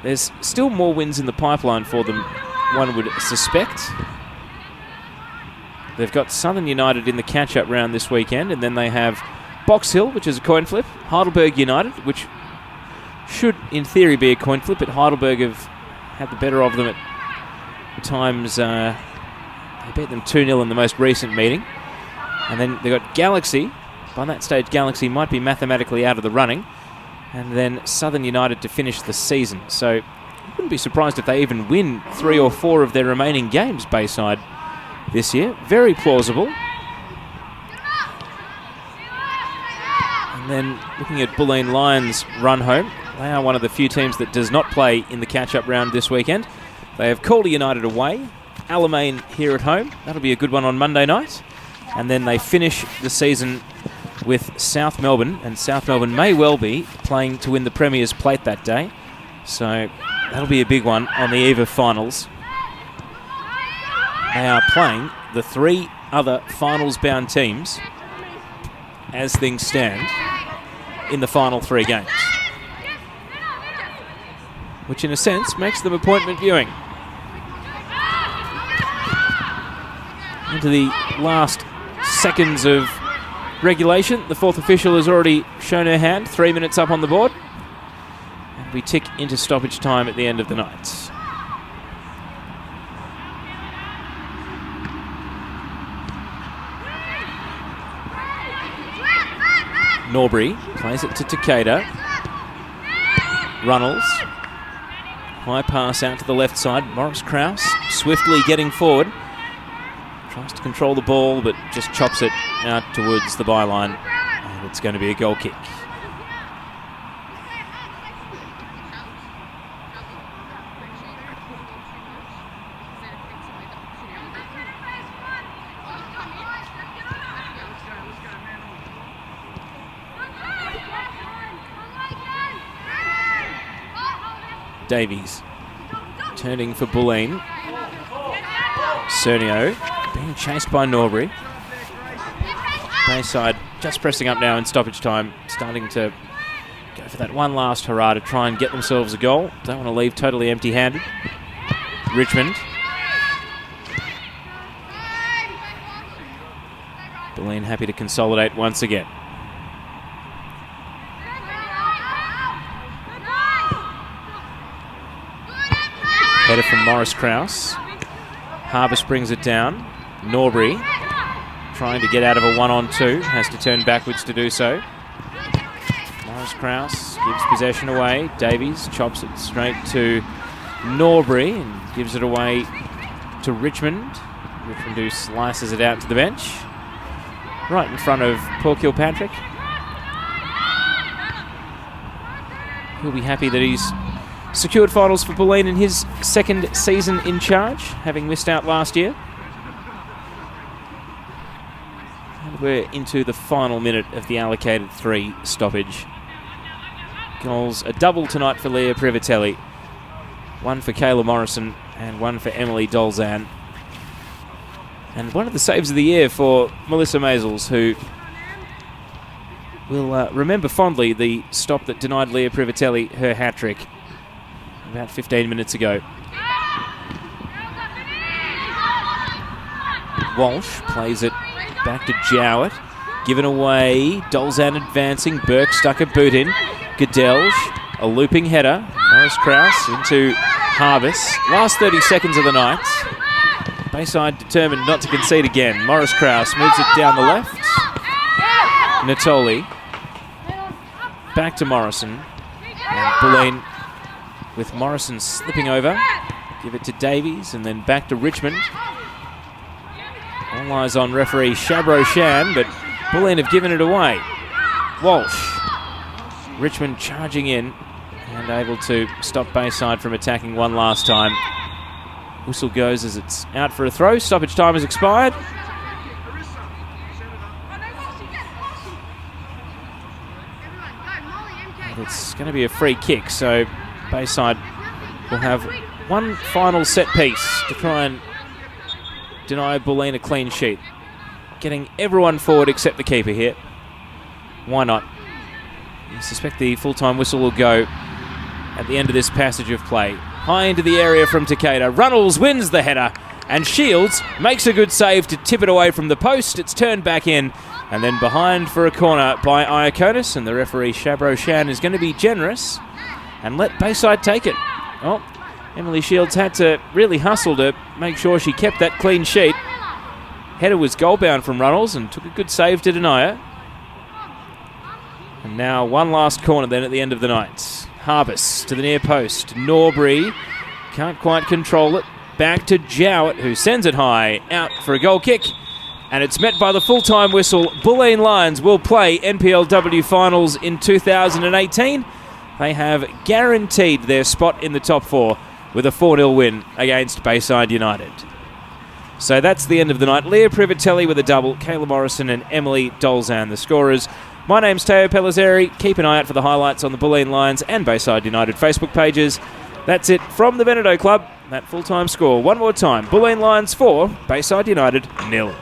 there's still more wins in the pipeline for them, one would suspect. They've got Southern United in the catch-up round this weekend, and then they have Box Hill, which is a coin flip, Heidelberg United, which should, in theory, be a coin flip, but Heidelberg have had the better of them at times. They beat them 2-0 in the most recent meeting. And then they've got Galaxy. By that stage, Galaxy might be mathematically out of the running. And then Southern United to finish the season. So I wouldn't be surprised if they even win 3 or 4 of their remaining games, Bayside, this year. Very plausible. And then looking at Bulleen Lions' run home, they are one of the few teams that does not play in the catch-up round this weekend. They have Calder United away, Alamein here at home. That'll be a good one on Monday night. And then they finish the season with South Melbourne, and South Melbourne may well be playing to win the Premier's Plate that day. So that'll be a big one on the eve of finals. They are playing the 3 other finals-bound teams, as things stand, in the final 3 games. Which in a sense makes them appointment viewing. Into the last seconds of regulation, the 4th official has already shown her hand, 3 minutes up on the board. And we tick into stoppage time at the end of the night. Norbury plays it to Takeda. Runnels. High pass out to the left side. Morris Krause swiftly getting forward. Tries to control the ball, but just chops it out towards the byline. And it's going to be a goal kick. Davies turning for Bulleen. Cernio being chased by Norbury. Bayside just pressing up now in stoppage time, starting to go for that one last hurrah to try and get themselves a goal. Don't want to leave totally empty-handed. Richmond. Bulleen happy to consolidate once again. Header from Morris Krause. Harvest brings it down. Norbury trying to get out of a 1-on-2. Has to turn backwards to do so. Morris Krause gives possession away. Davies chops it straight to Norbury and gives it away to Richmond. Richmond who slices it out to the bench. Right in front of Paul Kilpatrick. He'll be happy that he's secured finals for Bulleen in his 2nd season in charge, having missed out last year. And we're into the final minute of the allocated 3 stoppage. goals, a double tonight for Leah Privatelli. One for Kayla Morrison and one for Emily Dolzan. And one of the saves of the year for Melissa Maisels, who will remember fondly the stop that denied Leah Privatelli her hat-trick about 15 minutes ago. Walsh plays it back to Jowett. Given away. Dolzan advancing. Burke stuck a boot in. Gadelge, a looping header. Morris Krause into Harvis. Last 30 seconds of the night. Bayside determined not to concede again. Morris Krause moves it down the left. Natoli. Back to Morrison. And Bulleen with Morrison slipping over. Give it to Davies and then back to Richmond. All eyes on referee Shabro-Shan, but Bulleen have given it away. Walsh. Richmond charging in and able to stop Bayside from attacking one last time. Whistle goes as it's out for a throw. Stoppage time has expired. And it's going to be a free kick, so Bayside will have one final set piece to try and deny Bulleen a clean sheet. Getting everyone forward except the keeper here. Why not? I suspect the full-time whistle will go at the end of this passage of play. High into the area from Takeda. Runnels wins the header, and Shields makes a good save to tip it away from the post. It's turned back in, and then behind for a corner by Iaconis, and the referee Shabro-Shan is going to be generous and let Bayside take it. Oh, Emily Shields had to really hustle to make sure she kept that clean sheet. Header was goal-bound from Runnels and took a good save to deny her. And now one last corner then at the end of the night. Harvis to the near post. Norbury can't quite control it. Back to Jowett, who sends it high out for a goal kick. And it's met by the full-time whistle. Bulleen Lions will play NPLW finals in 2018. They have guaranteed their spot in the top four with a 4-0 win against Bayside United. So that's the end of the night. Leah Privatelli with a double, Kayla Morrison and Emily Dolzan the scorers. My name's Teo Pellizzeri. Keep an eye out for the highlights on the Bulleen Lions and Bayside United Facebook pages. That's it from the Veneto Club. That full-time score. One more time. Bulleen Lions 4, Bayside United 0.